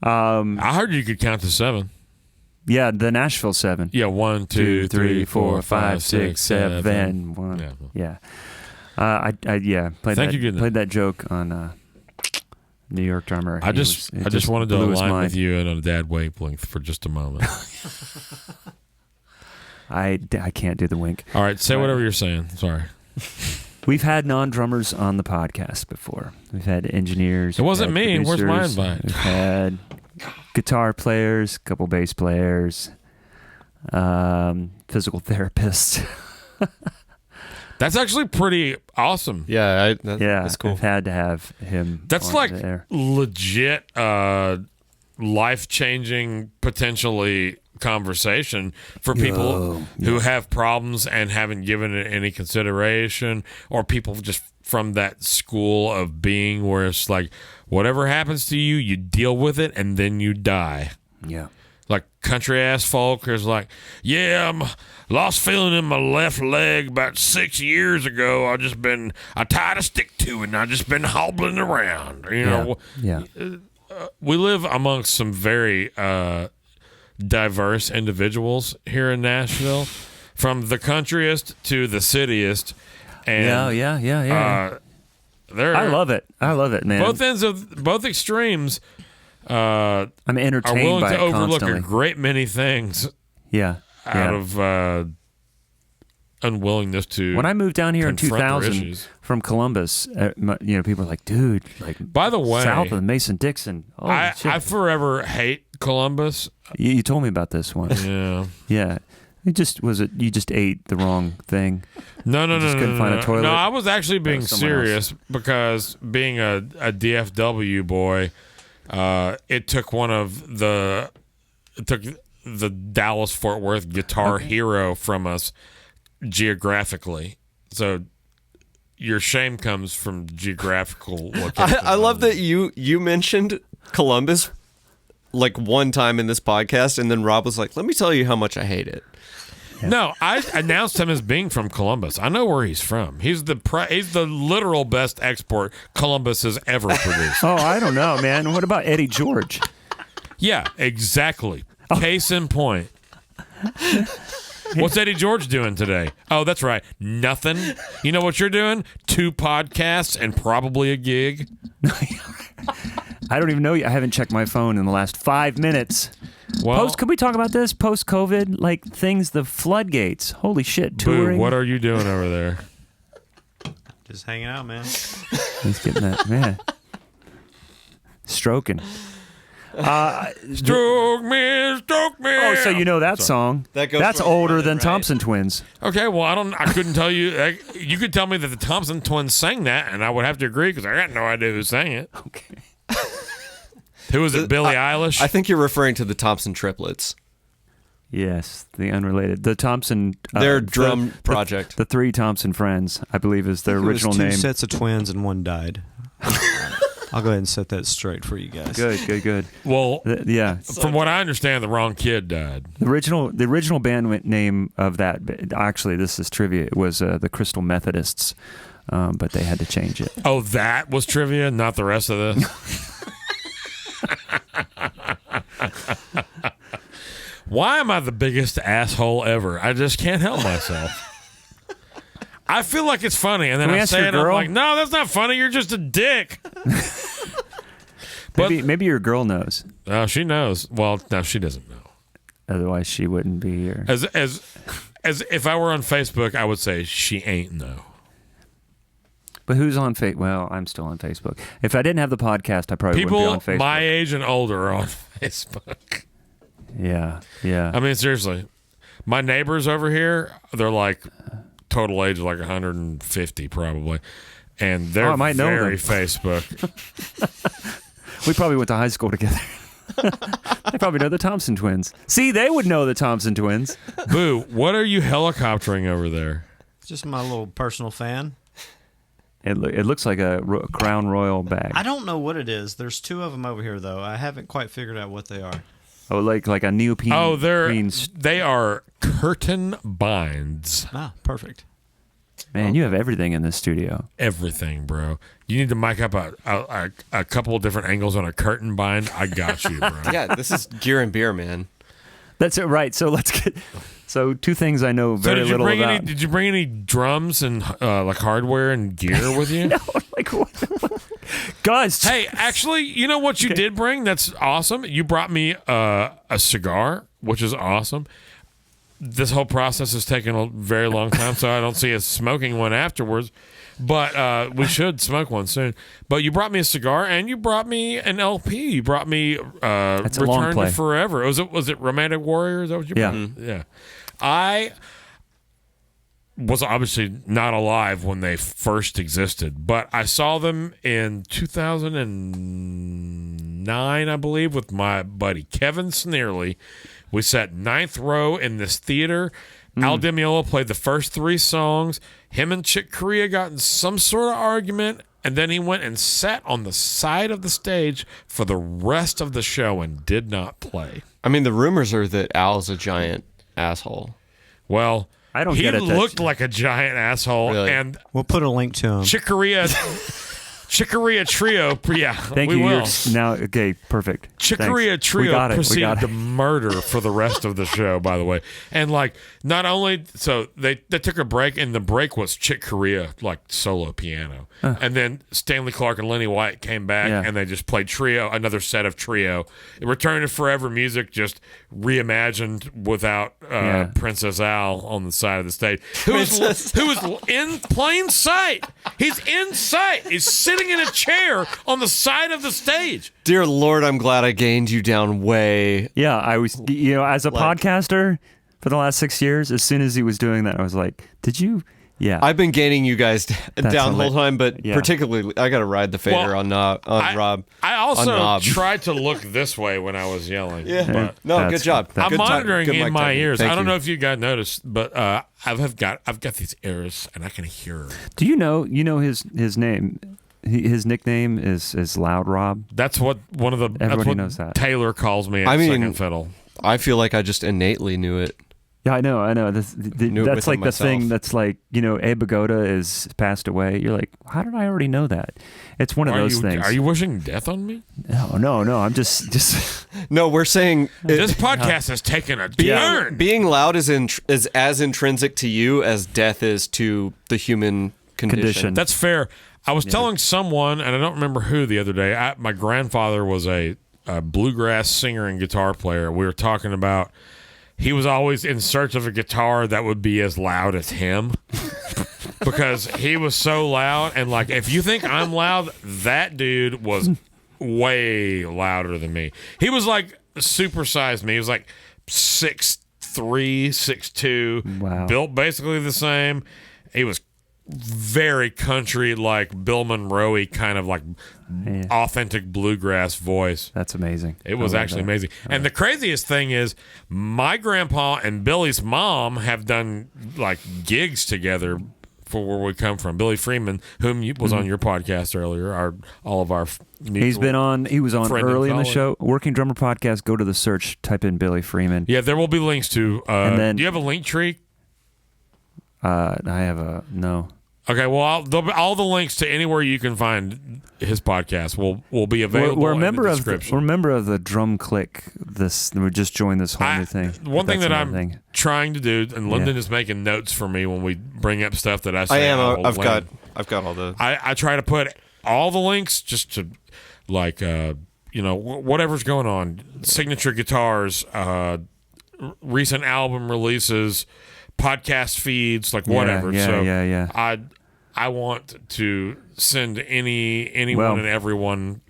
I heard you could count to 7. Yeah, the Nashville 7. Yeah, 1, 2, 3, 4, 5, 6, 7. 1. Yeah. Yeah. I played Thank that, you, good played that joke on New York drummer. I just wanted to blew his align mind. with you in a dad wavelength for just a moment. I can't do the wink. All right, say whatever you're saying. Sorry. We've had non-drummers on the podcast before. We've had engineers. It we've wasn't had me. Where's my producers, invite? We've had guitar players, a couple bass players, physical therapists. That's actually pretty awesome. Yeah, Yeah, that's cool. I've had to have him. That's on like there. legit life-changing, potentially conversation for people who have problems and haven't given it any consideration, or people just from that school of being where it's like, whatever happens to you, you deal with it and then you die. Yeah. Like country ass folk is like, yeah, I'm lost feeling in my left leg about 6 years ago. I tied a stick to it and I just been hobbling around. You know, Yeah. we live amongst some very diverse individuals here in Nashville. from the countryest to the cityest. And, yeah. They're I love it, man. both extremes. I'm entertained are willing by to it overlook constantly. a great many things out of unwillingness to. When I moved down here in confront their 2000 issues. from Columbus, people are like, dude, like, By the way, south of Mason-Dixon. Oh, shit. I forever hate Columbus. You told me about this one. Yeah. Yeah. You just ate the wrong thing. No. just couldn't find a toilet? No, I was actually being was someone serious because being a DFW boy, it took the Dallas Fort Worth guitar hero from us geographically. So your shame comes from geographical location. I love that you mentioned Columbus like one time in this podcast, and then Rob was like, "Let me tell you how much I hate it." No, I announced him as being from Columbus. I know where he's from. He's the literal best export Columbus has ever produced. Oh, I don't know, man. What about Eddie George? Yeah, exactly. Case in point. What's Eddie George doing today? Oh, that's right. Nothing. You know what you're doing? 2 podcasts and probably a gig. I don't even know. I haven't checked my phone in the last 5 minutes. Well, Could we talk about this? Post-COVID, like things, the floodgates. Holy shit, touring. Boo, what are you doing over there? Just hanging out, man. He's getting that, man. Stroking. Stroke me. Oh, so you know that song. That's older than Thompson Twins. Okay, well, I couldn't tell you. You could tell me that the Thompson Twins sang that, and I would have to agree because I got no idea who sang it. Okay. Who was it, Billie Eilish? I think you're referring to the Thompson triplets. Yes, the unrelated. The Thompson... Their drum project. The 3 Thompson friends, I believe, is their original It was 2 name. sets of twins and one died. I'll go ahead and set that straight for you guys. Good. Well, Yeah. from what I understand, the wrong kid died. The original band name of that, actually, this is trivia, it was the Crystal Methodists, but they had to change it. Oh, that was trivia, not the rest of this? Why am I the biggest asshole ever? I just can't help myself. I feel like it's funny, and then I say it, I'm like, no, that's not funny. You're just a dick. Maybe your girl knows. Oh, she knows. Well, no, she doesn't know. Otherwise, she wouldn't be here. As if I were on Facebook, I would say she ain't no. But who's on Facebook? Well, I'm still on Facebook. If I didn't have the podcast, I probably wouldn't be on Facebook. People my age and older are on Facebook. Yeah. I mean, seriously. My neighbors over here, they're like total age of like 150 probably. And they're I might know very them. Facebook. We probably went to high school together. They probably know the Thompson Twins. See, they would know the Thompson Twins. Boo, what are you helicoptering over there? Just my little personal fan. It looks like a Crown Royal bag. I don't know what it is. There's 2 of them over here, though. I haven't quite figured out what they are. Oh, like a neoprene. Oh, they are curtain binds. Ah, perfect. Man, you have everything in this studio. Everything, bro. You need to mic up a couple of different angles on a curtain bind. I got you, bro. Yeah, this is gear and beer, man. That's it, right. So let's get. So 2 things I know very little about. Did you bring any drums and like hardware and gear with you? No, like what? Guys. Hey, actually, you know what you did bring? That's awesome. You brought me a cigar, which is awesome. This whole process has taken a very long time, so I don't see us smoking one afterwards. But we should smoke one soon. But you brought me a cigar, and you brought me an LP. You brought me That's a long Return play. to Forever. Was it Romantic Warrior? Is that what you brought? Yeah. I was obviously not alive when they first existed, but I saw them in 2009, I believe, with my buddy Kevin Sneerly. We sat 9th row in this theater. Al Di Meola played the first 3 songs. Him and Chick Corea got in some sort of argument, and then he went and sat on the side of the stage for the rest of the show and did not play. I mean, the rumors are that Al's a giant asshole. Well, I don't he get it. looked like a giant asshole, Really? and We'll put a link to him. Chick Corea Chicoria Trio. Yeah, Thank we you. will. Now, okay, perfect. Chicoria Thanks. Trio We got it. proceeded to murder for the rest of the show, by the way. And like, not only so they took a break, and the break was Chick Corea like solo piano, and then Stanley Clark and Lenny White came back, and they just played Trio, another set of Trio. Return to Forever music, just reimagined without Princess Al on the side of the stage, who was in plain sight. He's in sight. He's sitting in a chair on the side of the stage. Dear Lord, I'm glad I gained you down way. Yeah, I was, as a podcaster for the last 6 years, as soon as he was doing that, I was like, did you? Yeah. I've been gaining you guys down the whole time, but Yeah. particularly, I got to ride the fader on Rob. I on also Knob. tried to look this way when I was yelling. Yeah. But No, good job. I'm Good monitoring good in mic my technique. ears. Thank I don't you. know if you guys noticed, but I've got these ears and I can hear. Do you know his name? His nickname is Loud Rob. That's what Everybody knows that. Taylor calls me at I mean, second fiddle. I feel like I just innately knew it. Yeah, I know. Knew it That's within like the thing myself. that's like, Abe Vigoda is passed away. You're like, how did I already know that? It's one of those things. Are you wishing death on me? No. I'm just. No, we're saying This podcast has taken a turn. being loud is as intrinsic to you as death is to the human condition. That's fair. I was telling someone, and I don't remember who the other day. My grandfather was a bluegrass singer and guitar player. We were talking about he was always in search of a guitar that would be as loud as him because he was so loud. And like, if you think I'm loud, that dude was way louder than me. He was like supersized me. He was like 6'3", 6'2", Wow. built basically the same. He was very country, like Bill Monroe-y kind of like authentic bluegrass voice. That's amazing. It was actually amazing. And the craziest thing is my grandpa and Billy's mom have done like gigs together for where we come from. Billy Freeman, whom was on your podcast earlier, all of our He was on friend and early in the colleague. show. Working Drummer Podcast, go to the search, type in Billy Freeman. Yeah, there will be links to And then- do you have a link tree? I have no. Okay, well, all the links to anywhere you can find his podcast will be available We're a in member the of description. we're a member of the Drum Click. We just joined this whole new thing. One thing That's that another I'm thing. trying to do, and Lyndon is making notes for me when we bring up stuff that I I say. am. will I've got link. all the. I try to put all the links just to, like, whatever's going on, signature guitars, recent album releases, podcast feeds, like whatever. Yeah. I want to send anyone Well, and everyone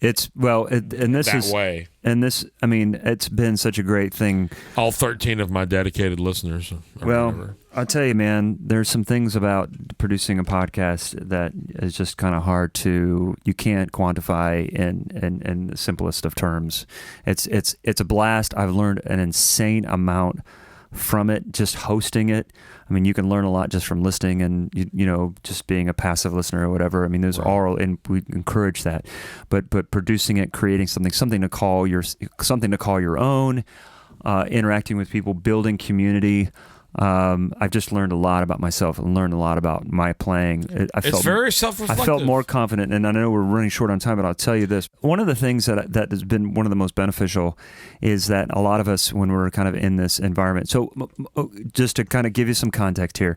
It's and this that is way. and this. I mean, it's been such a great thing. All 13 of my dedicated listeners. or Well, whatever. I'll tell you, man, there's some things about producing a podcast that is just kind of hard to, you can't quantify in the simplest of terms. It's a blast. I've learned an insane amount from it, just hosting it. I mean, you can learn a lot just from listening and, just being a passive listener or whatever. I mean, there's all, and we encourage that, but producing it, creating something to call your own, interacting with people, building community. I've just learned a lot about myself and learned a lot about my playing. It's very self-reflective. I felt more confident, and I know we're running short on time, but I'll tell you this. One of the things that has been one of the most beneficial is that a lot of us, when we're kind of in this environment, so just to kind of give you some context here,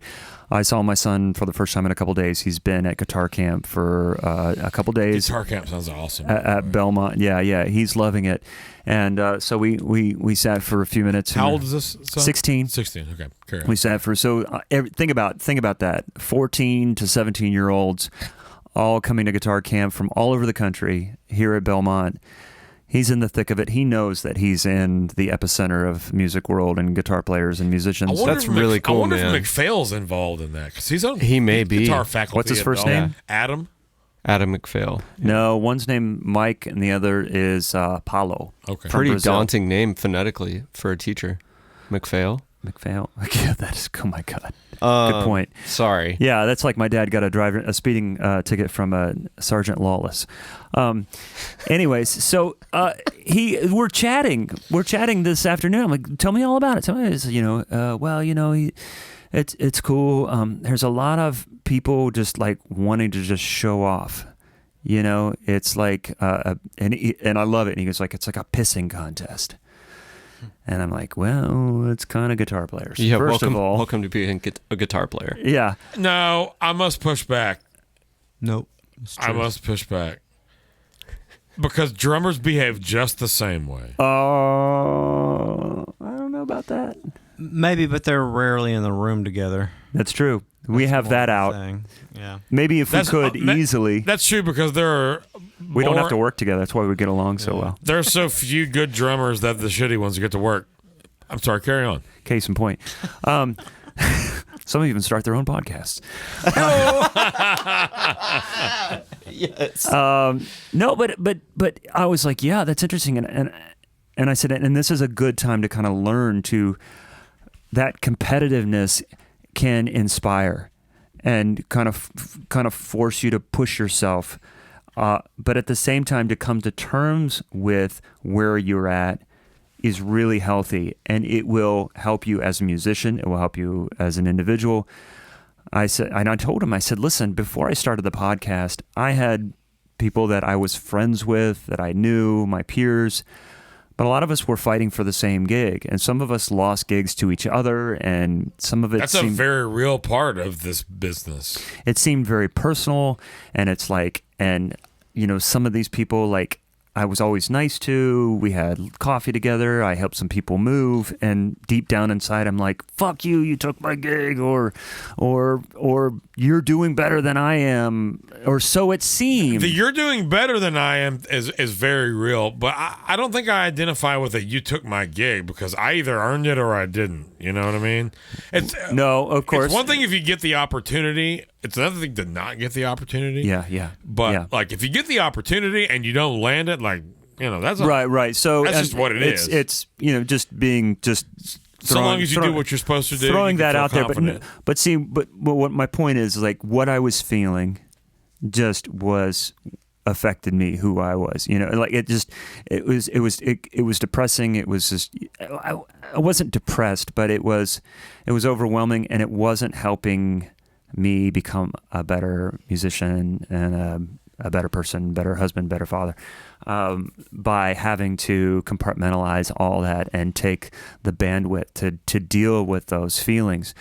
I saw my son for the first time in a couple of days. He's been at guitar camp for a couple of days. Guitar camp sounds awesome. At Belmont. Yeah. He's loving it. And so we sat for a few minutes. How old is this son? 16. 16, okay. Carry on. We sat for, think about that. 14 to 17-year-olds all coming to guitar camp from all over the country here at Belmont. He's in the thick of it. He knows that he's in the epicenter of music world and guitar players and musicians. That's really cool, I wonder man. if McPhail's involved in that because he's on He may be. guitar faculty. What's his at first Bell. name? Adam. Adam McPhail. No, one's named Mike and the other is Paulo. Okay. From Pretty Brazil. daunting name phonetically for a teacher. McPhail. McPhail. Yeah, that is. Oh my God. Good point. Sorry. Yeah, that's like my dad got a speeding ticket from Sergeant Lawless. Anyways, so we're chatting this afternoon. I'm like, tell me all about it. Tell me, It's cool. There's a lot of people just like wanting to just show off. You know, it's like, and I love it. And he goes like, it's like a pissing contest. And I'm like, well, it's kind of guitar players. Yeah, First of all, welcome to being a guitar player. yeah. No, I must push back. Nope. It's I true. must push back. Because drummers behave just the same way. I don't know about that. Maybe, but they're rarely in the room together. That's true. We That's have more that of a out. thing. Yeah. Maybe if we could that- easily. That's true because there are We don't have more- to work together. That's why we get along so well. There are so few good drummers that the shitty ones get to work. I'm sorry, carry on. Case in point. Some even start their own podcasts. Yes. No, but I was like, yeah, that's interesting, and I said, and this is a good time to kind of learn to that competitiveness can inspire and kind of force you to push yourself, but at the same time to come to terms with where you're at is really healthy, and it will help you as a musician. It will help you as an individual. I said, and I told him, I said, listen, before I started the podcast, I had people that I was friends with, that I knew, my peers, but a lot of us were fighting for the same gig, and some of us lost gigs to each other, and some of it That's a very real part of this business. it seemed very personal, and it's like, and you know, some of these people, like, I was always nice to. We had coffee together. I helped some people move, and deep down inside, I'm like, "Fuck you! You took my gig," or "You're doing better than I am," or so it seemed. The "you're doing better than I am" is very real, but I don't think I identify with it. You took my gig because I either earned it or I didn't. You know what I mean? It's No, of course. It's one thing if you get the opportunity. It's another thing to not get the opportunity. Yeah. But yeah. like if you get the opportunity and you don't land it, like that's Right. So That's and just what it is. It's just being just. so long as you do what you're supposed to do. Throwing you can that feel out there, confident. but see, but what my point is, like, what I was feeling, just was affected me, who I was. You know, like it was depressing. It was just I wasn't depressed, but it was overwhelming, and it wasn't helping me become a better musician and a better person, better husband, better father, by having to compartmentalize all that and take the bandwidth to deal with those feelings.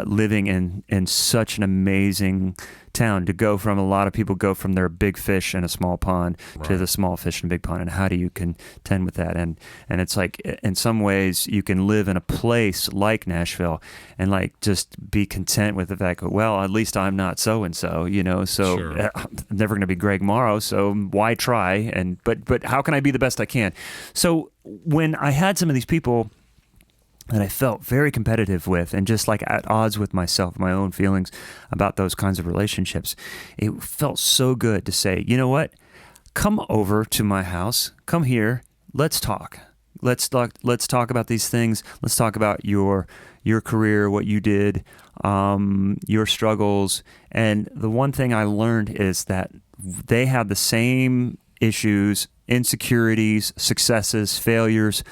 Living in such an amazing town, to go from, a lot of people go from their big fish in a small pond to the small fish in a big pond, and how do you contend with that? And it's like, in some ways, you can live in a place like Nashville and like just be content with the fact that, well, at least I'm not so and so, you know. So Sure. I'm never going to be Greg Morrow, so why try? And but how can I be the best I can? So when I had some of these people that I felt very competitive with, and just like at odds with myself, my own feelings about those kinds of relationships, it felt so good to say, you know what? Come over to my house. Come here. Let's talk. Let's talk about these things. Let's talk about your career, what you did, your struggles. And the one thing I learned is that they have the same issues, insecurities, successes, failures,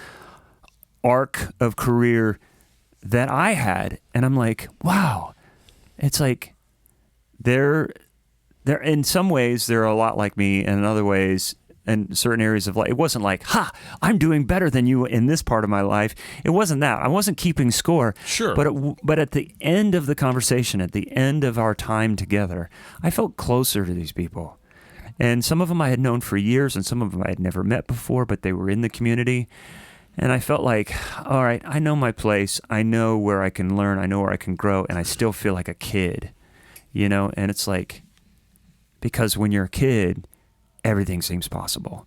arc of career that I had. And I'm like, wow, it's like they're in some ways they're a lot like me, and in other ways, in certain areas of life, it wasn't like, I'm doing better than you in this part of my life. It wasn't that. I wasn't keeping score. Sure. But at the end of the conversation, at the end of our time together, I felt closer to these people. And some of them I had known for years, and some of them I had never met before, but they were in the community. And I felt like, all right, I know my place. I know where I can learn. I know where I can grow. And I still feel like a kid, you know? And it's like, because when you're a kid, everything seems possible.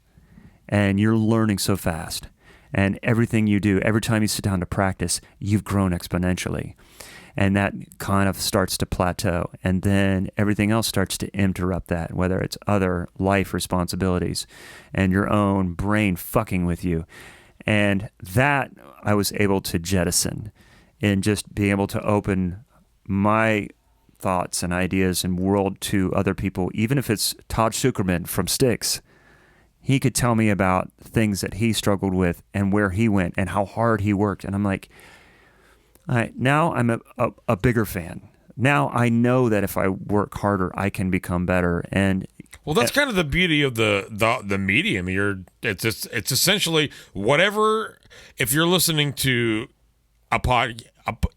And you're learning so fast. And everything you do, every time you sit down to practice, you've grown exponentially. And that kind of starts to plateau. And then everything else starts to interrupt that, whether it's other life responsibilities and your own brain fucking with you. And that I was able to jettison, and just being able to open my thoughts and ideas and world to other people. Even if it's Todd Sucherman from Styx, he could tell me about things that he struggled with and where he went and how hard he worked. And I'm like, Now I'm a bigger fan. Now I know that if I work harder, I can become better. And well, that's kind of the beauty of the medium. It's essentially whatever. If you're listening to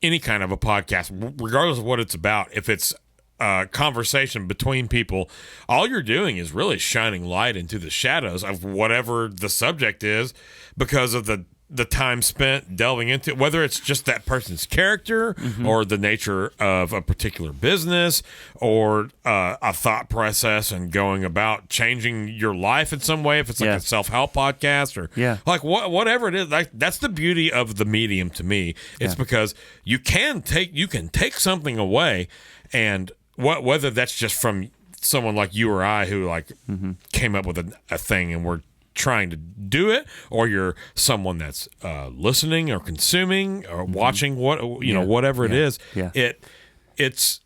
any kind of a podcast, regardless of what it's about, if it's a conversation between people, all you're doing is really shining light into the shadows of whatever the subject is, because of the time spent delving into it, whether it's just that person's character or the nature of a particular business or a thought process and going about changing your life in some way, if it's like a self-help podcast or like whatever it is. Like, that's the beauty of the medium to me. It's because you can take something away, and whether that's just from someone like you or I who like came up with a thing and we're trying to do it, or you're someone that's listening or consuming or watching whatever it is. It's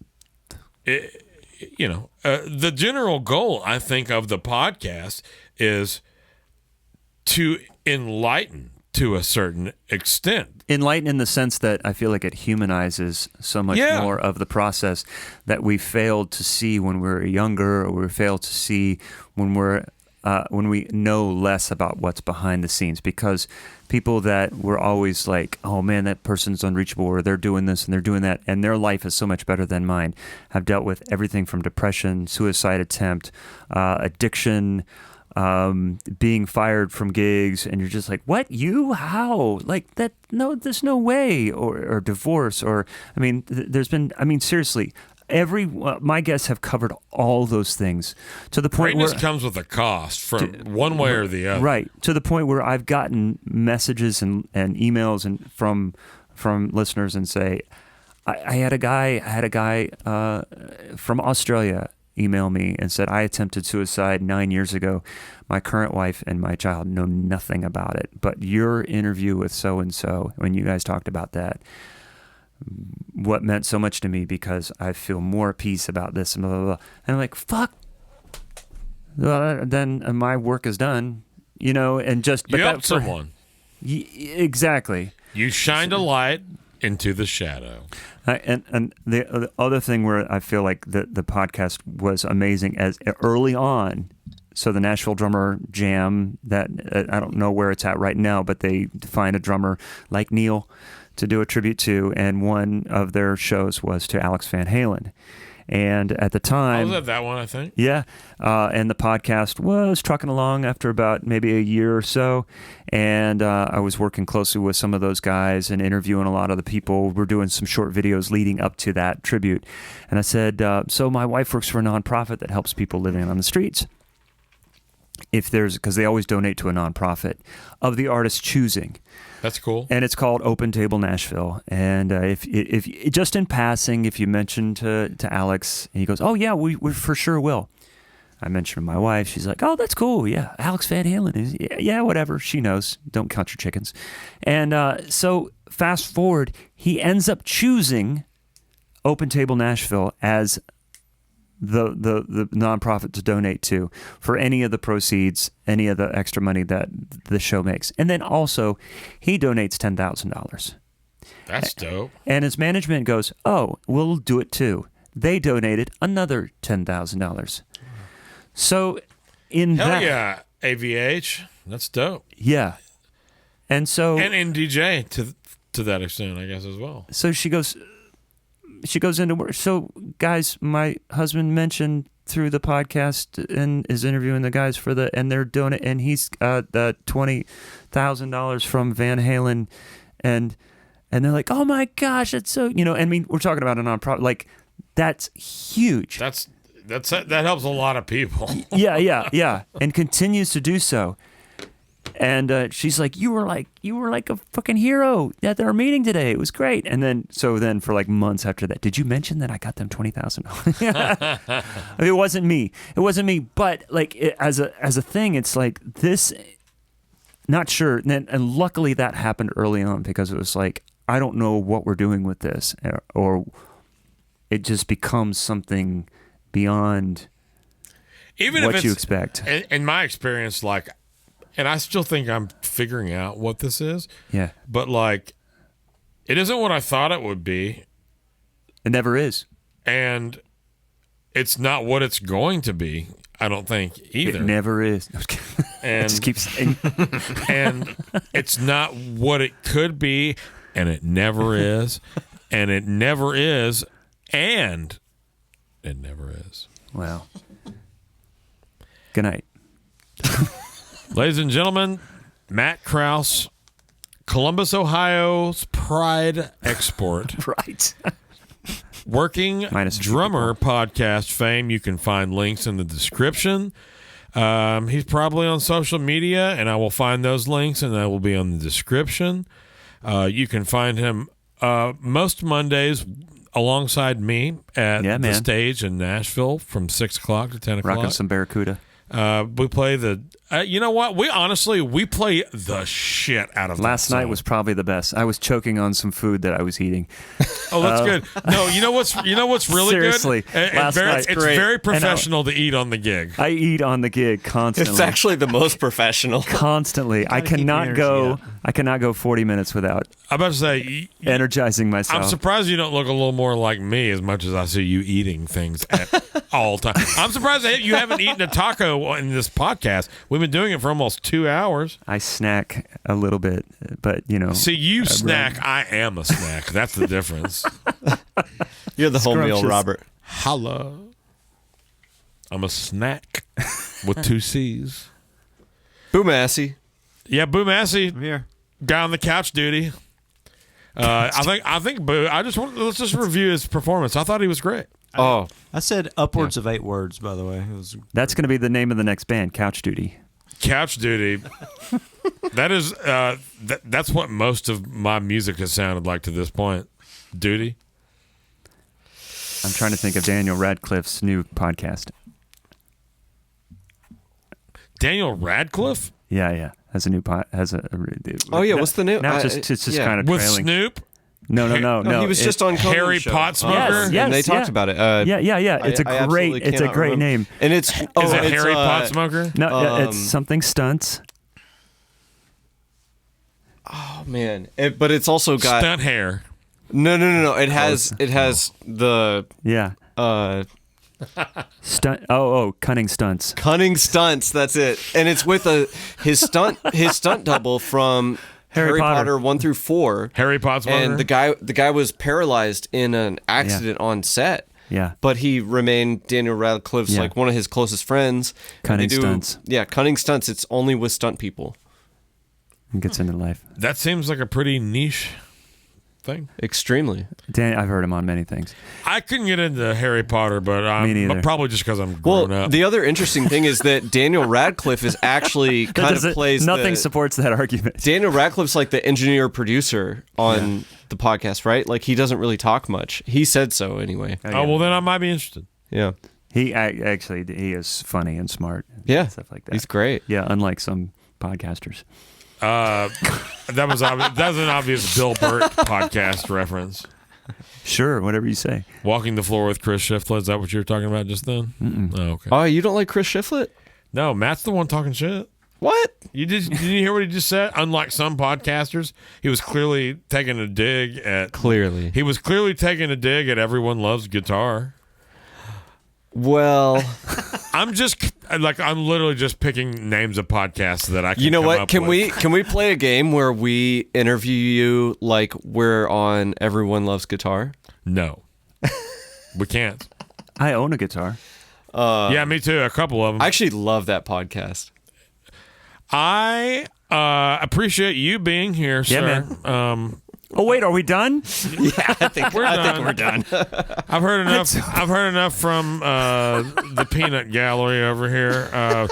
the general goal, I think, of the podcast is to enlighten to a certain extent. Enlighten in the sense that I feel like it humanizes so much more of the process that we failed to see when we were younger, or we failed to see when we know less about what's behind the scenes, because people that were always like, oh man, that person's unreachable, or they're doing this and they're doing that, and their life is so much better than mine, have dealt with everything from depression, suicide attempt, addiction, being fired from gigs, and you're just like, what? You? How? Like that? No, there's no way. Or divorce, or, I mean, seriously, my guests have covered all those things to the point Greatness where comes with a cost from one way or the other. Right. To the point where I've gotten messages and emails from listeners and say, I had a guy from Australia email me and said, I attempted suicide 9 years ago. My current wife and my child know nothing about it, but your interview with so-and-so, when you guys talked about that, what meant so much to me, because I feel more at peace about this and blah, blah, blah. And I'm like, fuck. Well, then my work is done, and just... You helped someone. Exactly. You shined a light into the shadow. And the other thing where I feel like the podcast was amazing as early on. So the Nashville Drummer Jam, that I don't know where it's at right now, but they find a drummer like Neil to do a tribute to, and one of their shows was to Alex Van Halen. And at the time... I was at that one, I think. Yeah. And the podcast was trucking along after about maybe a year or so. And I was working closely with some of those guys and interviewing a lot of the people. We're doing some short videos leading up to that tribute. And I said, so my wife works for a nonprofit that helps people living on the streets. Because they always donate to a nonprofit of the artist's choosing. That's cool. And it's called Open Table Nashville. And if just in passing, if you mention to Alex, and he goes, oh yeah, we for sure will. I mentioned to my wife. She's like, oh, that's cool. Yeah, Alex Van Halen is, yeah, whatever. She knows. Don't count your chickens. And so fast forward, he ends up choosing Open Table Nashville as the nonprofit to donate to for any of the proceeds, any of the extra money that the show makes. And then also, he donates $10,000. That's dope. And his management goes, oh, we'll do it too. They donated another $10,000. So Hell yeah, AVH. That's dope. Yeah. And so... And DJ to that extent, I guess, as well. So she goes into work. So, guys, my husband mentioned through the podcast and is interviewing the guys and they're doing it, and he's got $20,000 from Van Halen, and they're like, oh my gosh, that's so, I mean, we're talking about a nonprofit, like, that's huge. That helps a lot of people. yeah, and continues to do so. And she's like, you were like a fucking hero at our meeting today. It was great. And then for like months after that, did you mention that I got them $20,000? I mean, it wasn't me. But like as a thing, it's like this. Not sure. And luckily that happened early on, because it was like, I don't know what we're doing with this, or it just becomes something beyond even what if you expect. In my experience, like. And I still think I'm figuring out what this is. Yeah. But like, It isn't what I thought it would be, It never is. and it's not what it's going to be. I don't think either. It never is. I And just keep saying. and it's not what it could be, and it never is, and it never is, and it never is. Well, good night. Ladies and gentlemen, Matt Crouse, Columbus, Ohio's pride export, Right. working Minus a few drummer podcast fame. You can find links in the description. He's probably on social media, and I will find those links, and that will be on the description. You can find him most Mondays alongside me at the stage in Nashville from 6 o'clock to 10 o'clock. Rocking some Barracuda. We play the. You know what? We play the shit out of. Last night was probably the best. I was choking on some food that I was eating. Oh, that's good. No, you know what's really seriously, good. last night. It's very professional to eat on the gig. I eat on the gig constantly. It's actually the most professional. Constantly. I cannot go. I cannot go 40 minutes without I'm about to say energizing myself. I'm surprised you don't look a little more like me as much as I see you eating things at all time. I'm surprised that you haven't eaten a taco in this podcast. We've been doing it for almost 2 hours. I snack a little bit, but See, you snack. I am a snack. That's the difference. You're the whole meal, Scrumptious. Robert. Hello. I'm a snack with 2 C's. Boo Massey. Yeah, Boo Massey, I'm here. guy on the couch duty. I think Boo. Let's just review his performance. I thought he was great. Oh, I said upwards of 8 words, by the way. It was that's going to be the name of the next band, Couch Duty. Couch duty. That is that's what most of my music has sounded like to this point. Duty. I'm trying to think of Daniel Radcliffe's new podcast. Daniel Radcliffe Yeah. Has a new oh yeah. What's the name? Now it's just yeah. kind of with trailing. Snoop. No. He was just on Conan Harry show. Potsmoker? Yes, and they talked about it. Yeah. It's I a great. absolutely It's a cannot great remember. name. And it's Is it Harry Potsmoker? No, it's something stunts. Oh man, but it's also got Stunt hair. no. It has the Yeah. Stunt. Oh, cunning stunts. cunning stunts. That's it, and it's with his stunt double from Harry Potter 1 through 4. Harry Potsmoker. And the guy was paralyzed in an accident on set. Yeah. But he remained Daniel Radcliffe's like one of his closest friends. Cunning And they stunts. Yeah, cunning stunts. It's only with stunt people. And gets into life. That seems like a pretty niche thing. Extremely. Dan, I've heard him on many things. I couldn't get into Harry Potter, but Me neither. probably just because I'm grown up. The other interesting thing is that Daniel Radcliffe is actually kind of plays nothing supports that argument. Daniel Radcliffe's like the engineer producer on the podcast, right? Like he doesn't really talk much. He said so anyway. Oh, well, then I might be interested. Yeah. He is funny and smart. Yeah. And stuff like that. He's great. Yeah, unlike some podcasters. That was an obvious Bill Burt podcast reference. Sure, whatever you say. Walking the floor with Chris Shiflett. Is that what you were talking about just then? Oh, okay. Oh, you don't like Chris Shiflett? No, Matt's the one talking shit. What? Didn't you hear what he just said? Unlike some podcasters, he was clearly taking a dig at. Clearly. He was clearly taking a dig at Everyone Loves Guitar. Well, I'm literally just picking names of podcasts that I can. you know come what? up Can with. we play a game where we interview you like we're on Everyone Loves Guitar? No, we can't. I own a guitar. Yeah, me too. A couple of them. I actually love that podcast. I appreciate you being here, Yeah, sir. man. Oh wait, are we done? I think we're done. I've heard enough. I've heard enough from the peanut gallery over here.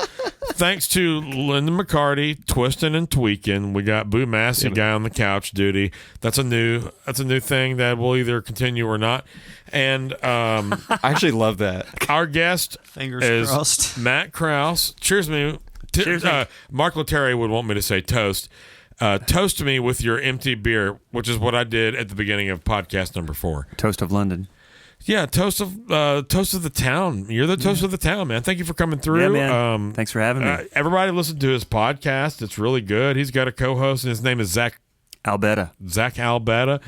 Thanks to Linda McCarty, twisting and tweaking. We got Boo Massey, guy on the couch duty. That's a new thing that will either continue or not. And I actually love that. our guest Fingers is crossed. Matt Crouse. Cheers me. Cheers me. Mark Letary would want me to say toast. Toast me with your empty beer, which is what I did at the beginning of podcast number 4. Toast of London. Yeah, toast of the town. You're the toast of the town, man. Thank you for coming through. Yeah, man. Thanks for having me. Everybody listen to his podcast. It's really good. He's got a co-host, and his name is Zach Albetta. Zach Albetta.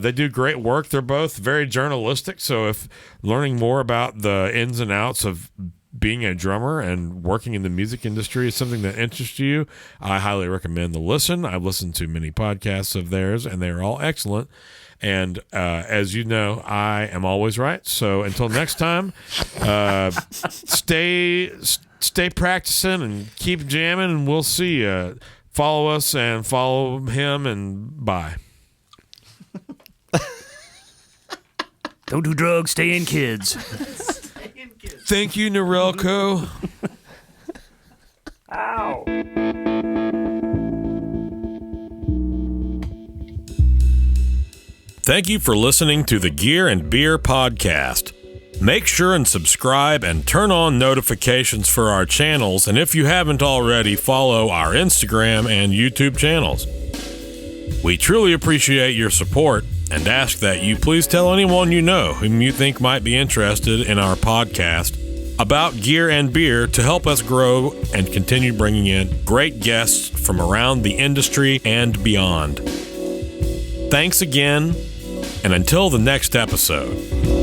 They do great work. They're both very journalistic. So if learning more about the ins and outs of being a drummer and working in the music industry is something that interests you, I highly recommend the listen. I've listened to many podcasts of theirs, and they're all excellent. And as you know, I am always right. So until next time, stay practicing and keep jamming, and we'll see you. Follow us and follow him, and bye. Don't do drugs, stay in, kids. Thank you, Norelco. Ow. Thank you for listening to the Gear and Beer Podcast. Make sure and subscribe and turn on notifications for our channels, and if you haven't already, follow our Instagram and YouTube channels. We truly appreciate your support and ask that you please tell anyone you know whom you think might be interested in our podcast about gear and beer to help us grow and continue bringing in great guests from around the industry and beyond. Thanks again, and until the next episode.